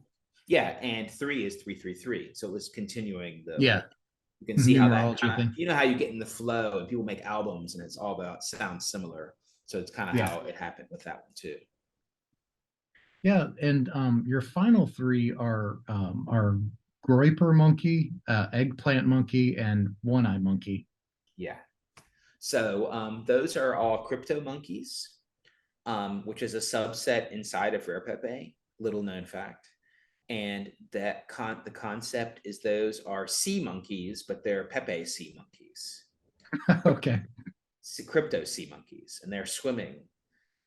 [SPEAKER 2] Yeah, and three is 333. So it was continuing the
[SPEAKER 1] Yeah.
[SPEAKER 2] like, you can see how that
[SPEAKER 1] Numerology
[SPEAKER 2] kind of,
[SPEAKER 1] thing.
[SPEAKER 2] how you get in the flow and people make albums and it's all about sounds similar. So it's kind of
[SPEAKER 1] Yeah.
[SPEAKER 2] how it happened with that one too.
[SPEAKER 1] Yeah. And your final three are Groiper monkey, eggplant monkey, and one-eye monkey.
[SPEAKER 2] Yeah. So those are all crypto monkeys, which is a subset inside of Rare Pepe. Little known fact. And the concept is those are sea monkeys, but they're Pepe sea monkeys,
[SPEAKER 1] Okay.
[SPEAKER 2] crypto sea monkeys, and they're swimming.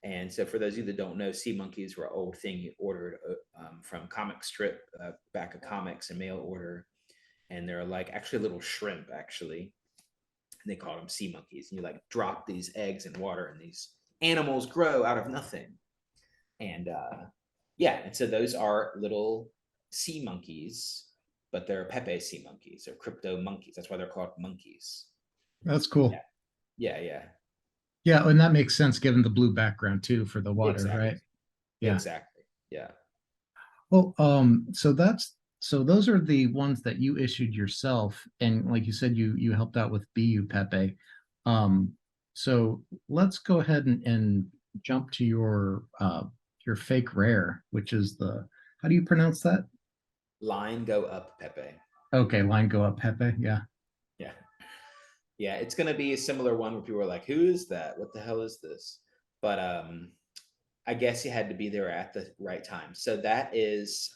[SPEAKER 2] And so, for those of you that don't know, sea monkeys were an old thing you ordered from comic strip, back of comics and mail order, and they're like actually little shrimp, actually. And they call them sea monkeys. And you like drop these eggs in water, and these animals grow out of nothing. And yeah, and so those are little sea monkeys, but they're Pepe sea monkeys. They're crypto monkeys. That's why they're called monkeys.
[SPEAKER 1] That's
[SPEAKER 2] Yeah,
[SPEAKER 1] cool.
[SPEAKER 2] yeah.
[SPEAKER 1] Yeah, and that makes sense given the blue background too for the water,
[SPEAKER 2] Exactly,
[SPEAKER 1] right? Yeah.
[SPEAKER 2] exactly. Yeah.
[SPEAKER 1] Well, so those are the ones that you issued yourself, and like you said, you helped out with BU Pepe. Um, so let's go ahead and jump to your fake rare, which is the how do you pronounce that?
[SPEAKER 2] Line go up, Pepe.
[SPEAKER 1] Okay, line go up Pepe. Yeah.
[SPEAKER 2] Yeah, yeah. It's gonna be a similar one where people are like, "Who is that? What the hell is this?" But I guess you had to be there at the right time. So that is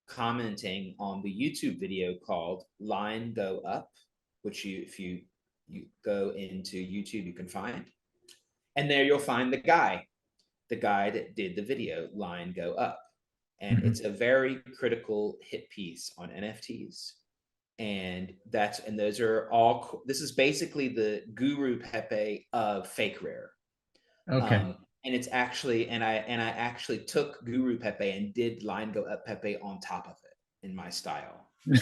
[SPEAKER 2] commenting on the YouTube video called Line Go Up, which if you go into YouTube, you can find. And there you'll find the guy that did the video, Line Go Up. And
[SPEAKER 1] Mhm.
[SPEAKER 2] it's a very critical hit piece on NFTs. And those are all, this is basically the guru Pepe of fake rare.
[SPEAKER 1] Okay.
[SPEAKER 2] And it's actually, and I actually took Guru Pepe and did Line Go Up Pepe on top of it in my style. Yeah.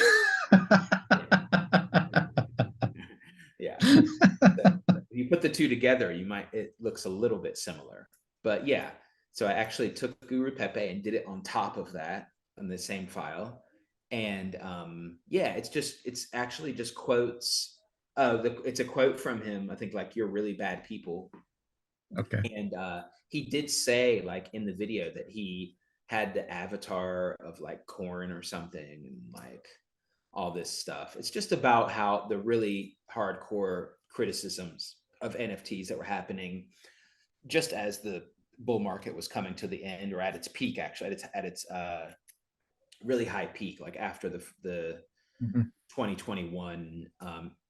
[SPEAKER 2] Yeah. So if you put the two together, it looks a little bit similar. But yeah, so I actually took Guru Pepe and did it on top of that on the same file. And yeah, it's actually just quotes. It's a quote from him. I think like, "You're really bad people."
[SPEAKER 1] Okay.
[SPEAKER 2] And he did say like in the video that he had the avatar of like corn or something, and like all this stuff. It's just about how the really hardcore criticisms of NFTs that were happening just as the bull market was coming to the end, or at its peak, actually at its really high peak, like after the
[SPEAKER 1] Mhm.
[SPEAKER 2] 2021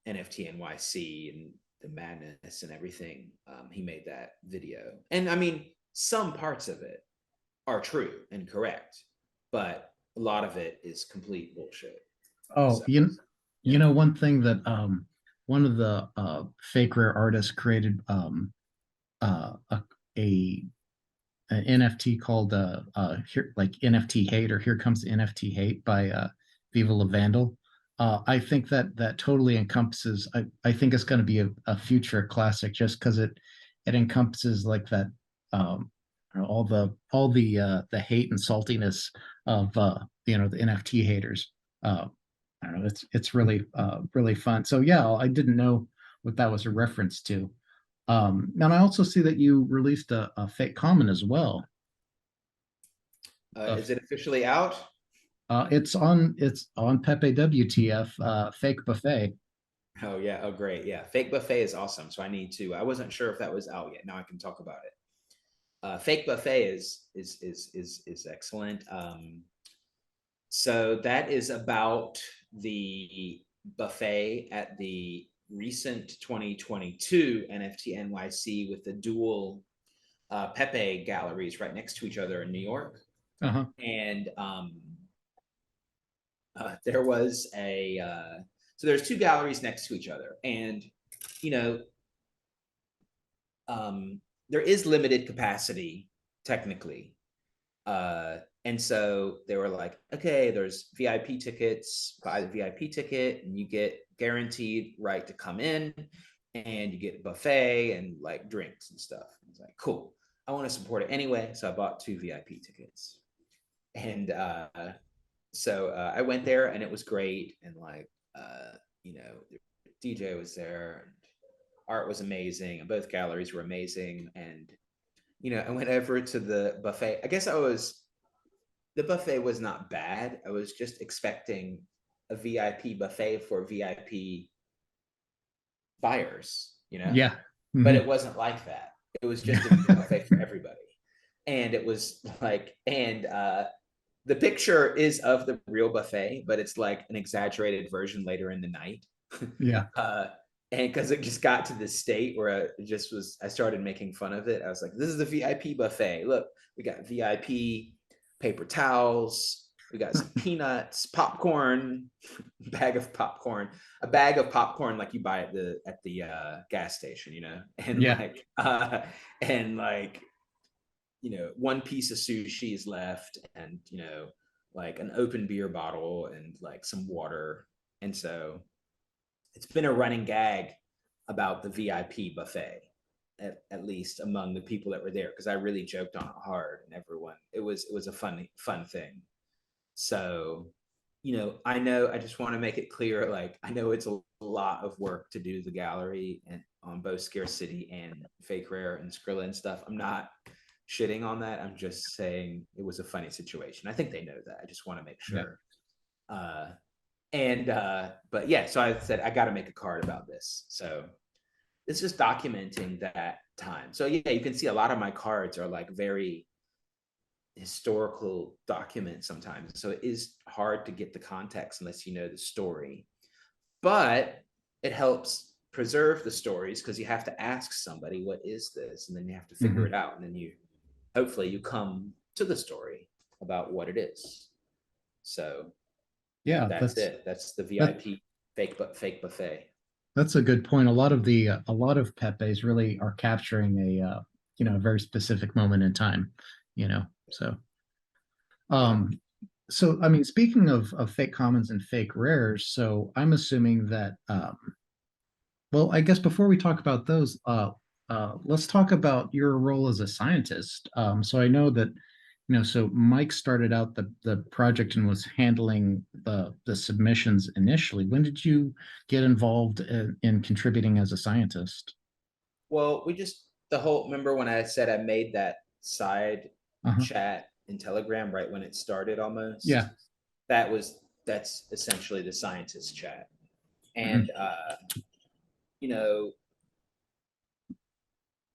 [SPEAKER 2] NFT NYC, and the madness and everything, he made that video. And I mean, some parts of it are true and correct, but a lot of it is complete bullshit.
[SPEAKER 1] Oh,
[SPEAKER 2] So
[SPEAKER 1] you
[SPEAKER 2] yeah.
[SPEAKER 1] know, one thing that one of the fake rare artists created a, a an NFT called here, like NFT Hate, or Here Comes NFT Hate by Viva La Vandal. I think that that totally encompasses. I think it's going to be a future classic just because it encompasses like that all the hate and saltiness of the NFT haters. I don't know. It's really really fun. So yeah, I didn't know what that was a reference to. And I also see that you released a fake comment as well. Uh,
[SPEAKER 2] Is it officially out?
[SPEAKER 1] it's on Pepe.wtf, fake buffet.
[SPEAKER 2] Oh yeah. Oh great. Yeah. Fake buffet is awesome. So I need to. I wasn't sure if that was out yet. Now I can talk about it. Fake buffet is excellent. So that is about the buffet at the recent 2022 NFT NYC with the dual Pepe galleries right next to each other in New York.
[SPEAKER 1] Uh-huh.
[SPEAKER 2] And there was so there's two galleries next to each other, and you know, there is limited capacity technically. And so they were like, okay, there's VIP tickets, buy the VIP ticket, and you get guaranteed right to come in, and you get a buffet and like drinks and stuff. I was like, cool. I want to support it anyway. So I bought two VIP tickets. And I went there and it was great. And like, you know, the DJ was there and art was amazing and both galleries were amazing. And, you know, I went over to the buffet. The buffet was not bad. I was just expecting a VIP buffet for VIP buyers, you know,
[SPEAKER 1] Yeah.
[SPEAKER 2] but
[SPEAKER 1] Hmm.
[SPEAKER 2] it wasn't like that. It was
[SPEAKER 1] Yeah.
[SPEAKER 2] just a buffet for everybody. And it was like, and the picture is of the real buffet, but it's like an exaggerated version later in the night.
[SPEAKER 1] Yeah.
[SPEAKER 2] uh, and because it just got to this state where I started making fun of it. I was like, this is the VIP buffet. Look, we got VIP paper towels. We got some peanuts, popcorn, a bag of popcorn like you buy at the gas station, you know, and
[SPEAKER 1] Yeah.
[SPEAKER 2] like you know, one piece of sushi is left, and you know, like an open beer bottle and like some water. And so it's been a running gag about the VIP buffet, at least among the people that were there, because I really joked on it hard, and everyone, it was a fun thing. So, you know, I just want to make it clear, like I know it's a lot of work to do the gallery and on both Scarcity and Fake Rare and Skrilla and stuff. I'm not shitting on that. I'm just saying it was a funny situation. I think they know that. I just want to make
[SPEAKER 1] Yeah.
[SPEAKER 2] sure. But yeah, so I said I got to make a card about this. So it's just documenting that time. So yeah, you can see a lot of my cards are like very historical documents sometimes. So it is hard to get the context unless you know the story. But it helps preserve the stories because you have to ask somebody, what is this? And then you have to figure
[SPEAKER 1] Hmm.
[SPEAKER 2] it out. And then you hopefully you come to the story about what it is. So
[SPEAKER 1] Yeah.
[SPEAKER 2] that's it. That's the
[SPEAKER 1] That
[SPEAKER 2] VIP fake buffet.
[SPEAKER 1] that's a good point. A lot of Pepe's really are capturing a very specific moment in time. You know. So
[SPEAKER 2] Yeah.
[SPEAKER 1] um so I mean, speaking of fake commons and fake rares, so I'm assuming that well, I guess before we talk about those, let's talk about your role as a scientist. So I know that, so Mike started out the project and was handling the submissions initially. When did you get involved in contributing as a scientist?
[SPEAKER 2] Well, the whole, remember when I said I made that side
[SPEAKER 1] Uh-huh.
[SPEAKER 2] chat in Telegram right when it started
[SPEAKER 1] Yeah.
[SPEAKER 2] almost? That's essentially the scientist chat. And,
[SPEAKER 1] Mhm.
[SPEAKER 2] you know,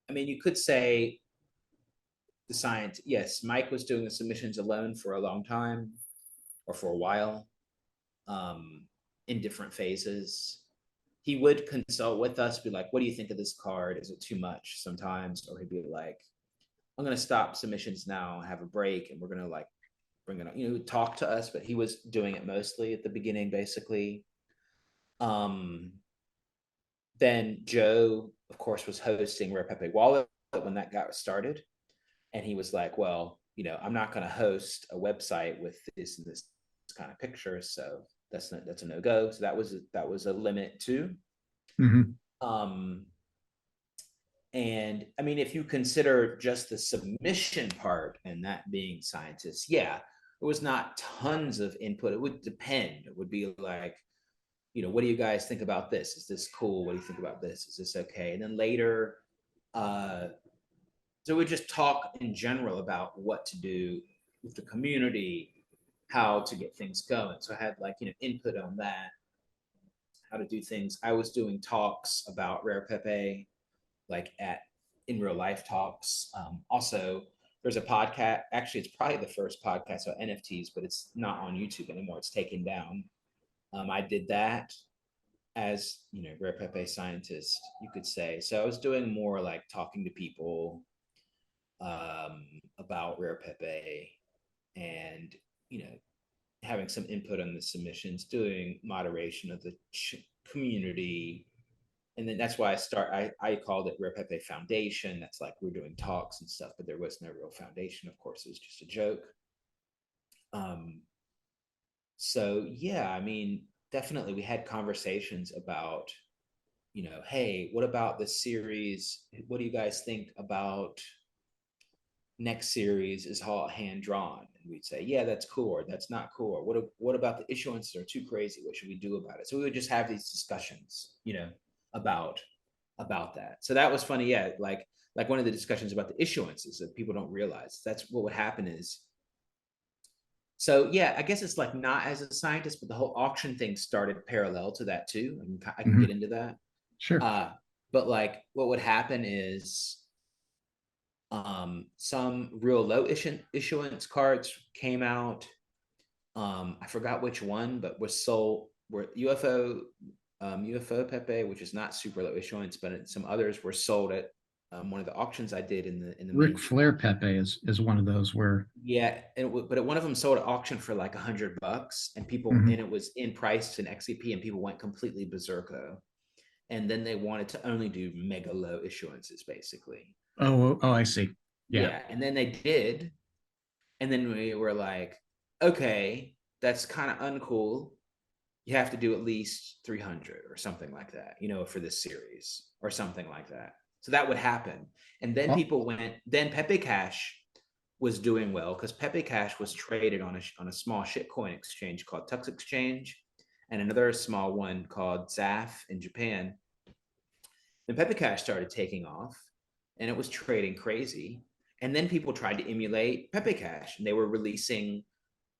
[SPEAKER 2] I mean, you could say the science, yes, Mike was doing the submissions alone for a long time or for a while, um, in different phases. he would consult with us, be like, what do you think of this card? Is it too much sometimes? Or he'd be like, I'm going to stop submissions now, have a break, and we're going to like bring it on, talk to us. But he was doing it mostly at the beginning, basically. Um, then Joe, of course, was hosting Rare Pepe Wallet when that got started. And he was like, well, I'm not going to host a website with this and this kind of pictures. So that's a no-go. So that was a limit too.
[SPEAKER 1] Mhm.
[SPEAKER 2] Um, and I mean, if you consider just the submission part and that being scientists, yeah, it was not tons of input. It would depend. It would be like, what do you guys think about this? Is this cool? What do you think about this? Is this okay? And then later, so we just talk in general about what to do with the community, how to get things going. So I had like, input on that, how to do things. I was doing talks about Rare Pepe, like in real life talks. Also, there's a podcast. Actually, it's probably the first podcast about NFTs, but it's not on YouTube anymore. It's taken down. I did that as Rare Pepe Scientist, you could say. So I was doing more like talking to people about Rare Pepe, and having some input on the submissions, doing moderation of the community. And then that's why I called it Rare Pepe Foundation. That's like we're doing talks and stuff, but there was no real foundation. Of course, it was just a joke. Um, so yeah, I mean, definitely we had conversations about, hey, what about this series? What do you guys think about next series is all hand drawn? And we'd say, yeah, that's cool, or that's not cool, or what about the issuances are too crazy? What should we do about it? So we would just have these discussions, about that. So that was funny. Yeah, like one of the discussions about the issuances that people don't realize. That's what would happen is. So yeah, I guess it's like not as a scientist, but the whole auction thing started parallel to that too. I can get
[SPEAKER 1] Mhm.
[SPEAKER 2] into that.
[SPEAKER 1] Sure.
[SPEAKER 2] But like what would happen is some real low issuance cards came out. I forgot which one, but was sold were UFO Pepe, which is not super low issuance, but some others were sold at one of the auctions I did in the
[SPEAKER 1] Ric
[SPEAKER 2] main
[SPEAKER 1] Flair
[SPEAKER 2] channel.
[SPEAKER 1] Pepe is one of those where.
[SPEAKER 2] Yeah, but one of them sold at auction for like $100, and
[SPEAKER 1] Mhm.
[SPEAKER 2] it was in price to an XCP, and people went completely berserko. And then they wanted to only do mega low issuances, basically.
[SPEAKER 1] Oh, I
[SPEAKER 2] And
[SPEAKER 1] see. Yeah.
[SPEAKER 2] yeah, and then they did, and then we were like, okay, that's kind of uncool. You have to do at least 300 or something like that, for this series or something like that. So that would happen. And then
[SPEAKER 1] Oh,
[SPEAKER 2] then Pepe Cash was doing well because Pepe Cash was traded on a small shitcoin exchange called Tux Exchange, and another small one called ZAF in Japan. Then Pepe Cash started taking off, and it was trading crazy. And then people tried to emulate Pepe Cash, and they were releasing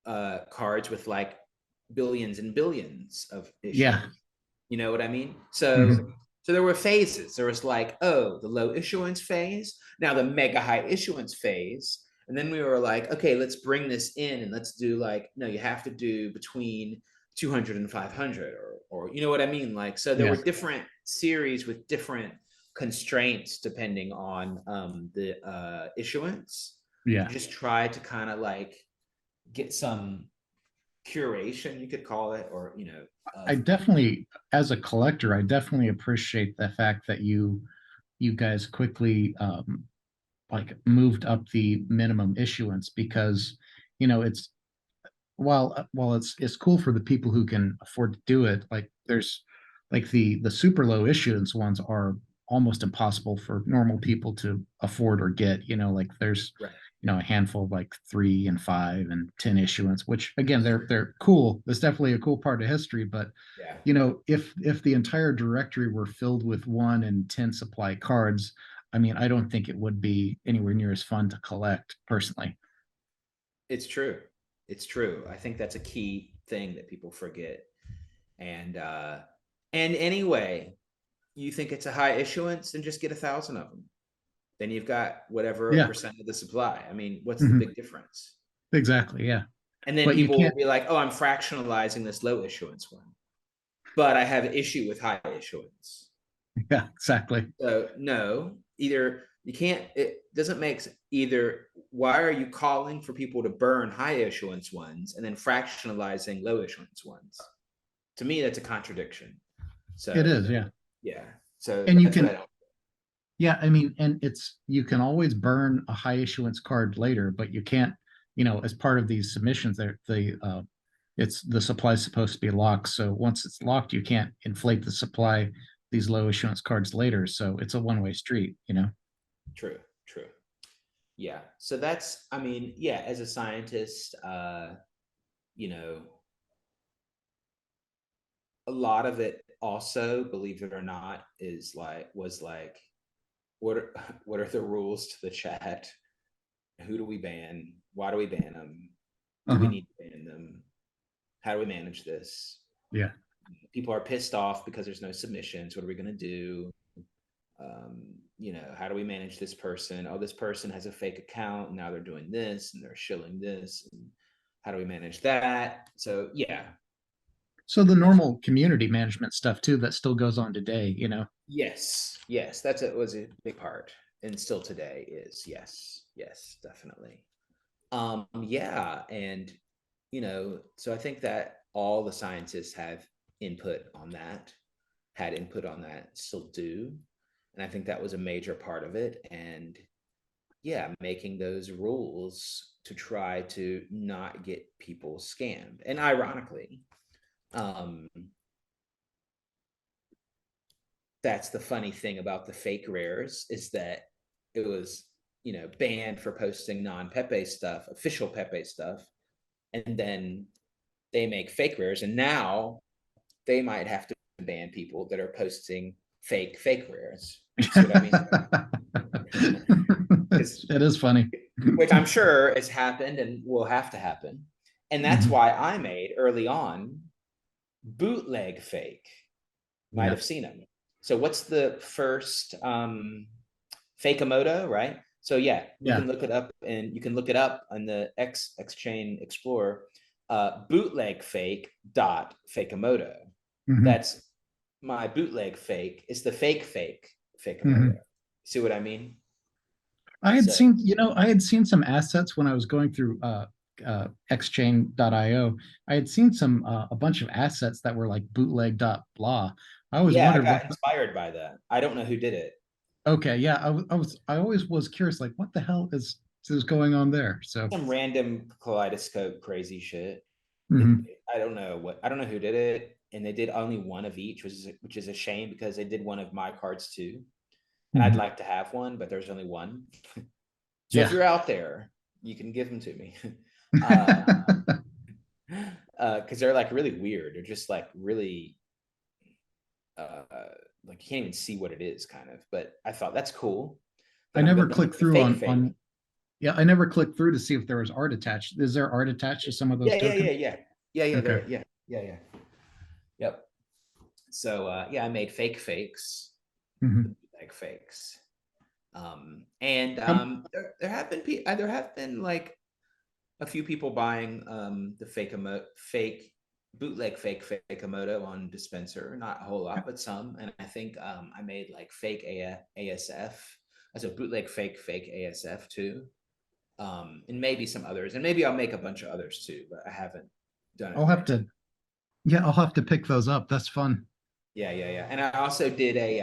[SPEAKER 2] cards with like billions and billions of
[SPEAKER 1] yeah.
[SPEAKER 2] issuance. You know what I mean? So
[SPEAKER 1] Mhm.
[SPEAKER 2] so there were phases. There was like, oh, the low issuance phase, now the mega high issuance phase. And then we were like, okay, let's bring this in and let's do like, no, you have to do between 200 and 500, or you know what I mean? Like, so there
[SPEAKER 1] Yeah.
[SPEAKER 2] were different series with different constraints depending on the issuance, to
[SPEAKER 1] Yeah.
[SPEAKER 2] just try to kind of like get some curation, you could call it, or
[SPEAKER 1] I
[SPEAKER 2] of
[SPEAKER 1] definitely, as a collector, I definitely appreciate the fact that you guys quickly like moved up the minimum issuance because it's while it's cool for the people who can afford to do it, like there's like the super low issuance ones are almost impossible for normal people to afford or get, like there's
[SPEAKER 2] right.
[SPEAKER 1] a handful of like 3 and 5 and 10 issuance, which again they're cool. It's definitely a cool part of history, but
[SPEAKER 2] Yeah,
[SPEAKER 1] if the entire directory were filled with 1 and 10 supply cards, I mean, I don't think it would be anywhere near as fun to collect personally.
[SPEAKER 2] it's true. It's true. I think that's a key thing that people forget. And anyway, you think it's a high issuance, then just get 1,000 of them. Then you've got whatever
[SPEAKER 1] Yeah.
[SPEAKER 2] percent of the supply. I mean, what's the
[SPEAKER 1] Mhm.
[SPEAKER 2] big difference?
[SPEAKER 1] Exactly. Yeah.
[SPEAKER 2] And then
[SPEAKER 1] But you
[SPEAKER 2] people will
[SPEAKER 1] can't.
[SPEAKER 2] be like, oh, I'm fractionalizing this low issuance one. but I have issue with high issuance.
[SPEAKER 1] Yeah, exactly.
[SPEAKER 2] So no, either you can't. It doesn't make either. Why are you calling for people to burn high issuance ones and then fractionalizing low issuance ones? To me, that's a contradiction.
[SPEAKER 1] It
[SPEAKER 2] So
[SPEAKER 1] is, yeah.
[SPEAKER 2] yeah, so
[SPEAKER 1] And you
[SPEAKER 2] that's what I
[SPEAKER 1] can,
[SPEAKER 2] don't.
[SPEAKER 1] yeah, I mean, and it's, you can always burn a high issuance card later, but you can't, as part of these submissions, it's the supply is supposed to be locked. So once it's locked, you can't inflate the supply these low issuance cards later. So it's a one-way street.
[SPEAKER 2] True, true. Yeah. So that's, I mean, yeah, as a scientist, you know, a lot of it also, believe it or not, is like was like, what are what are the rules to the chat? Who do we ban? Why do we ban them? Do we
[SPEAKER 1] Uh-huh.
[SPEAKER 2] need to ban them? How do we manage this?
[SPEAKER 1] Yeah.
[SPEAKER 2] People are pissed off because there's no submissions. What are we going to do? How do we manage this person? Oh, this person has a fake account. Now they're doing this and they're shilling this. And how do we manage that? So yeah,
[SPEAKER 1] So the normal community management stuff too, that still goes on today.
[SPEAKER 2] yes, that's it was a big part, and still today is yes, definitely. Yeah, and so I think that all the scientists have input on that, had input on that, still do, and I think that was a major part of it. And yeah, making those rules to try to not get people scammed. And ironically, um, that's the funny thing about the fake rares is that it was, banned for posting non-Pepe stuff, official Pepe stuff, and then they make fake rares, and now they might have to ban people that are posting fake rares. See what I mean? Because
[SPEAKER 1] It is funny.
[SPEAKER 2] which I'm sure has happened and will have to happen. And that's
[SPEAKER 1] Mhm.
[SPEAKER 2] why I made early on bootleg fake. Might
[SPEAKER 1] Yeah.
[SPEAKER 2] have seen them. So what's the first Fakemoto, right? So yeah, you
[SPEAKER 1] Yeah.
[SPEAKER 2] can look it up, and you can look it up on the Xchain Explorer. Bootleg fake dot Fakemoto.
[SPEAKER 1] Hmm.
[SPEAKER 2] That's my bootleg fake. It's the fake Fakemoto.
[SPEAKER 1] Hmm.
[SPEAKER 2] See what I mean?
[SPEAKER 1] I had
[SPEAKER 2] So
[SPEAKER 1] seen, I had seen some assets when I was going through xchain.io. I had seen a bunch of assets that were like bootleg dot blah. I always
[SPEAKER 2] yeah, I
[SPEAKER 1] wondered
[SPEAKER 2] got inspired by that. I don't know who did it.
[SPEAKER 1] okay, yeah, I always was curious, like, what the hell is going on there? So,
[SPEAKER 2] Some random kaleidoscope crazy shit.
[SPEAKER 1] mhm,
[SPEAKER 2] I don't know who did it, and they did only one of each, which is a shame because they did one of my cards too, and I'd
[SPEAKER 1] mhm.
[SPEAKER 2] like to have one, but there's only one. So if
[SPEAKER 1] Yeah.
[SPEAKER 2] you're out there, you can give them to me. uh because they're like really weird. They're just like really uh like you can't even see what it is kind of, but I thought that's cool
[SPEAKER 1] I
[SPEAKER 2] that I'm
[SPEAKER 1] never
[SPEAKER 2] gonna
[SPEAKER 1] clicked
[SPEAKER 2] make a
[SPEAKER 1] through
[SPEAKER 2] fake.
[SPEAKER 1] yeah, I never clicked through to see if there was art attached. Is there art attached to some of those tokens? Okay.
[SPEAKER 2] There, yeah. Yep. So yeah, I made fakes, the
[SPEAKER 1] Hmm.
[SPEAKER 2] bootleg fakes. And
[SPEAKER 1] Um,
[SPEAKER 2] there have been like a few people buying the fake bootleg Fakemoto on Dispenser. Not a whole lot, but some. And I think I made like fake ASF as a bootleg fake ASF too. And maybe some others, and maybe I'll make a bunch of others too, but I haven't done it
[SPEAKER 1] I'll have
[SPEAKER 2] right now.
[SPEAKER 1] to, yeah, I'll have to pick those up. That's fun.
[SPEAKER 2] Yeah. And I also did a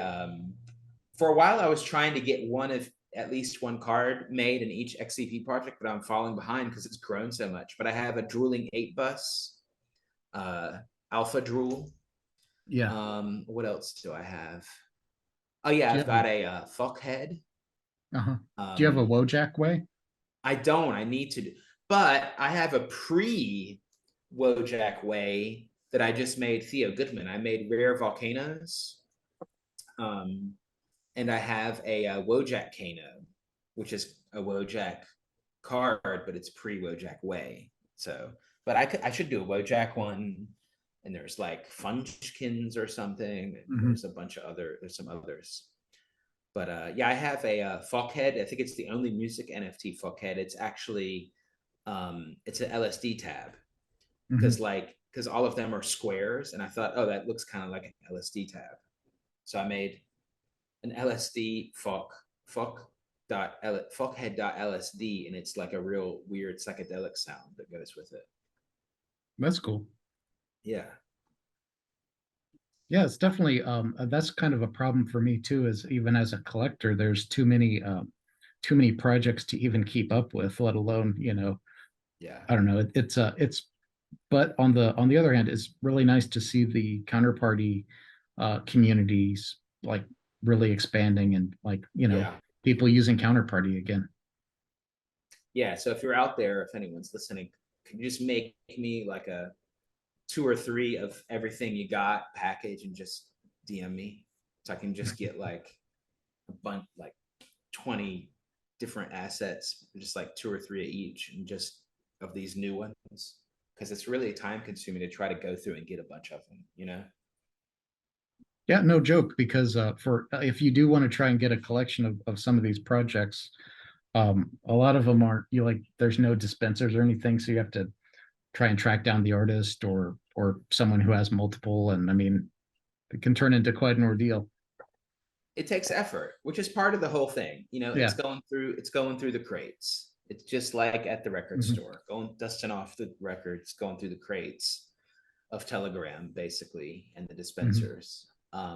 [SPEAKER 2] for a while I was trying to get one of at least one card made in each XCP project, but I'm falling behind because it's grown so much. But I have a drooling 8 bus, uh, alpha drool.
[SPEAKER 1] Yeah.
[SPEAKER 2] What else do I have? Oh yeah,
[SPEAKER 1] Do you
[SPEAKER 2] I've
[SPEAKER 1] have
[SPEAKER 2] got a fuckhead.
[SPEAKER 1] uh-huh. Do you have a
[SPEAKER 2] Um,
[SPEAKER 1] Wojak way?
[SPEAKER 2] I don't. I need to do, but I have a pre Wojak way that I just made Theo Goodman. I made rare volcanoes. Um, and I have a, Wojak Kano, which is a Wojak card, but it's pre Wojak way. So, but I should do a Wojak one, and there's like Funchkins or something. And
[SPEAKER 1] Hmm.
[SPEAKER 2] there's some others. But yeah, I have a Fuckhead. I think it's the only music NFT Fuckhead. It's actually it's an LSD tab,
[SPEAKER 1] Hmm.
[SPEAKER 2] because because all of them are squares, and I thought, oh, that looks kind of like an LSD tab. So I made an LSD fuckhead.lsd, and it's like a real weird psychedelic sound that goes with it.
[SPEAKER 1] That's cool.
[SPEAKER 2] Yeah.
[SPEAKER 1] Yeah, it's definitely that's kind of a problem for me too, is even as a collector, there's too many projects to even keep up with, let alone,
[SPEAKER 2] Yeah.
[SPEAKER 1] I don't know. It's but on the other hand, it's really nice to see the counterparty communities like really expanding and like,
[SPEAKER 2] Yeah.
[SPEAKER 1] people using counterparty again.
[SPEAKER 2] Yeah. So if you're out there, if anyone's listening, can you just make me like a 2 or 3 of everything you got package and just DM me so I can just get like a bunch, like 20 different assets, just like 2 or 3 of each, and just of these new ones, because it's really time consuming to try to go through and get a bunch of them, you know?
[SPEAKER 1] Yeah, no joke, because for if you do want to try and get a collection of some of these projects, a lot of them aren't you like there's no dispensers or anything, so you have to try and track down the artist or someone who has multiple, and I mean it can turn into quite an ordeal.
[SPEAKER 2] It takes effort, which is part of the whole thing. You know,
[SPEAKER 1] Yeah.
[SPEAKER 2] it's going through the crates. It's just like at the record
[SPEAKER 1] Mhm.
[SPEAKER 2] store, going dusting off the records, going through the crates of Telegram, basically, and the
[SPEAKER 1] Mhm.
[SPEAKER 2] dispensers,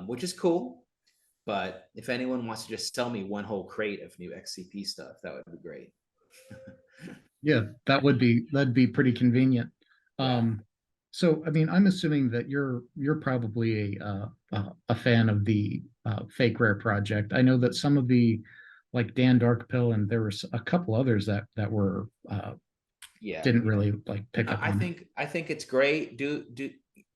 [SPEAKER 2] which is cool. But if anyone wants to just sell me one whole crate of new XCP stuff, that would be great.
[SPEAKER 1] Yeah, that'd be pretty convenient.
[SPEAKER 2] Yeah.
[SPEAKER 1] Um, so I mean, I'm assuming that you're probably a fan of the fake rare project. I know that some of the like Dan Darkpill and there was a couple others that were
[SPEAKER 2] Yeah.
[SPEAKER 1] didn't really like pick
[SPEAKER 2] No,
[SPEAKER 1] up
[SPEAKER 2] I
[SPEAKER 1] on it.
[SPEAKER 2] think I think it's great. Do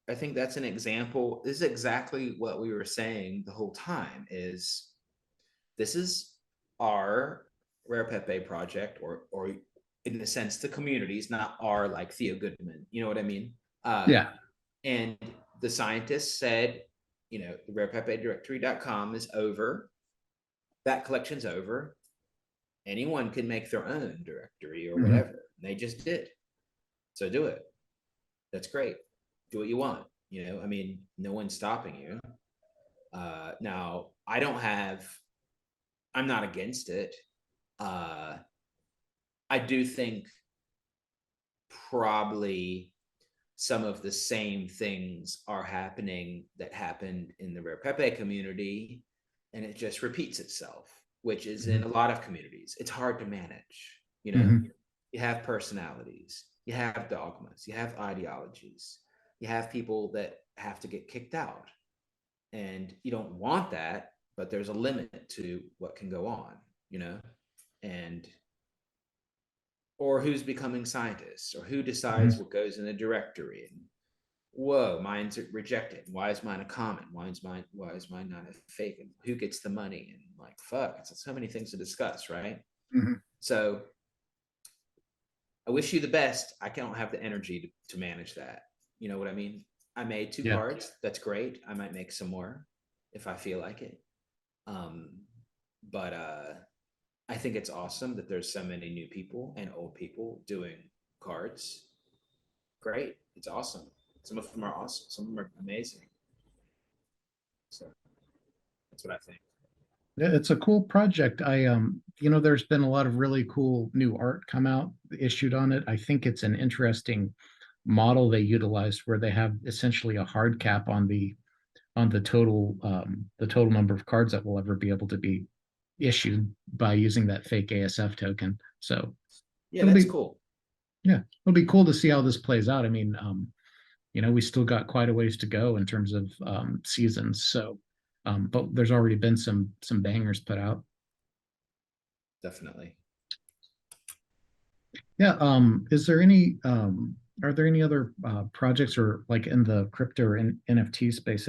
[SPEAKER 2] I think that's an example. This is exactly what we were saying the whole time is this is our Rare Pepe project, or in a sense the communities, not our like Theo Goodman. You know what I mean?
[SPEAKER 1] Yeah.
[SPEAKER 2] And the scientists said, the rarepepe.directory.com is over. That collection's over. Anyone can make their own directory or
[SPEAKER 1] Mhm.
[SPEAKER 2] whatever. And they just did. So do it. That's great. Do what you want. I mean, no one's stopping you. Now, I'm not against it. Uh, I do think probably some of the same things are happening that happened in the Rare Pepe community, and it just repeats itself, which is in
[SPEAKER 1] Mhm.
[SPEAKER 2] a lot of communities. It's hard to manage.
[SPEAKER 1] Mhm.
[SPEAKER 2] You have personalities, you have dogmas, you have ideologies, you have people that have to get kicked out, and you don't want that, but there's a limit to what can go on, and or who's becoming scientists, or who decides
[SPEAKER 1] Mhm.
[SPEAKER 2] what goes in a directory, and whoa, mine's rejected. Why is mine a common? Why is mine not a fake? And who gets the money? And like, fuck, it's so many things to discuss, right?
[SPEAKER 1] Mhm.
[SPEAKER 2] So I wish you the best. I don't have the energy to manage that. You know what I mean? I made two
[SPEAKER 1] Yeah.
[SPEAKER 2] cards. That's great. I might make some more if I feel like it. Um, but I think it's awesome that there's so many new people and old people doing cards. Great. It's awesome. Some of them are awesome. Some of them are amazing. So that's what I think.
[SPEAKER 1] Yeah, it's a cool project. There's been a lot of really cool new art come out issued on it. I think it's an interesting model they utilized where they have essentially a hard cap on the total number of cards that will ever be able to be issued by using that fake ASF token. So
[SPEAKER 2] Yeah,
[SPEAKER 1] it'll
[SPEAKER 2] that's
[SPEAKER 1] be
[SPEAKER 2] cool.
[SPEAKER 1] yeah, it'll be cool to see how this plays out. I mean, we still got quite a ways to go in terms of seasons. So but there's already been some bangers put out.
[SPEAKER 2] Definitely.
[SPEAKER 1] Yeah. Is there any are there any other projects or like in the crypto or NFT space,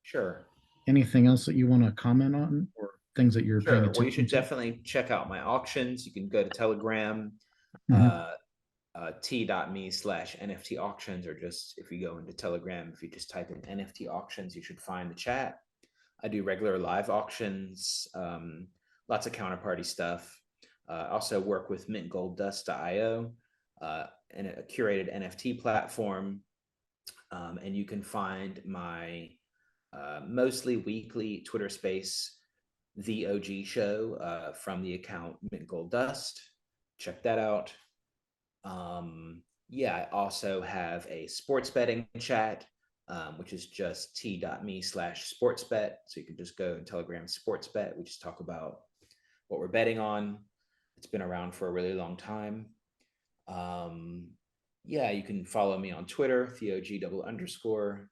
[SPEAKER 2] Sure.
[SPEAKER 1] anything else that you want to comment on or things that you're paying
[SPEAKER 2] Sure. Well, you
[SPEAKER 1] attention
[SPEAKER 2] should
[SPEAKER 1] to?
[SPEAKER 2] definitely check out my auctions. You can go to Telegram,
[SPEAKER 1] Mhm.
[SPEAKER 2] uh, t.me/NFT auctions, or just if you go into Telegram, if you just type in NFT auctions, you should find the chat. I do regular live auctions, lots of counterparty stuff. Also work with mintgolddust.io, and a curated NFT platform. And you can find my mostly weekly Twitter space, The OG Show, from the account Mint Gold Dust. Check that out. Yeah, I also have a sports betting chat, which is just t.me/sportsbet. So you can just go and Telegram sports bet. We just talk about what we're betting on. It's been around for a really long time. Um, yeah, you can follow me on Twitter, TheoG_.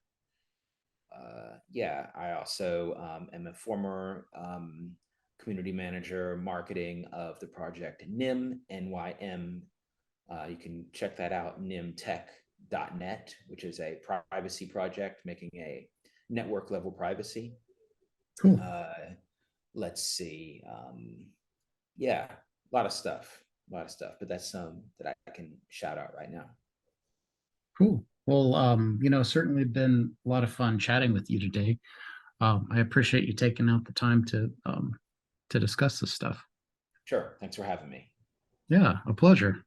[SPEAKER 2] Yeah, I also am a former community manager marketing of the project NYM. You can check that out, nimtech.net, which is a privacy project making a network level privacy.
[SPEAKER 1] Cool.
[SPEAKER 2] Let's see. Yeah, a lot of stuff, but that's some that I can shout out right now.
[SPEAKER 1] Cool. Well, certainly been a lot of fun chatting with you today. I appreciate you taking out the time to discuss this stuff.
[SPEAKER 2] Sure. Thanks for having me.
[SPEAKER 1] Yeah, a pleasure.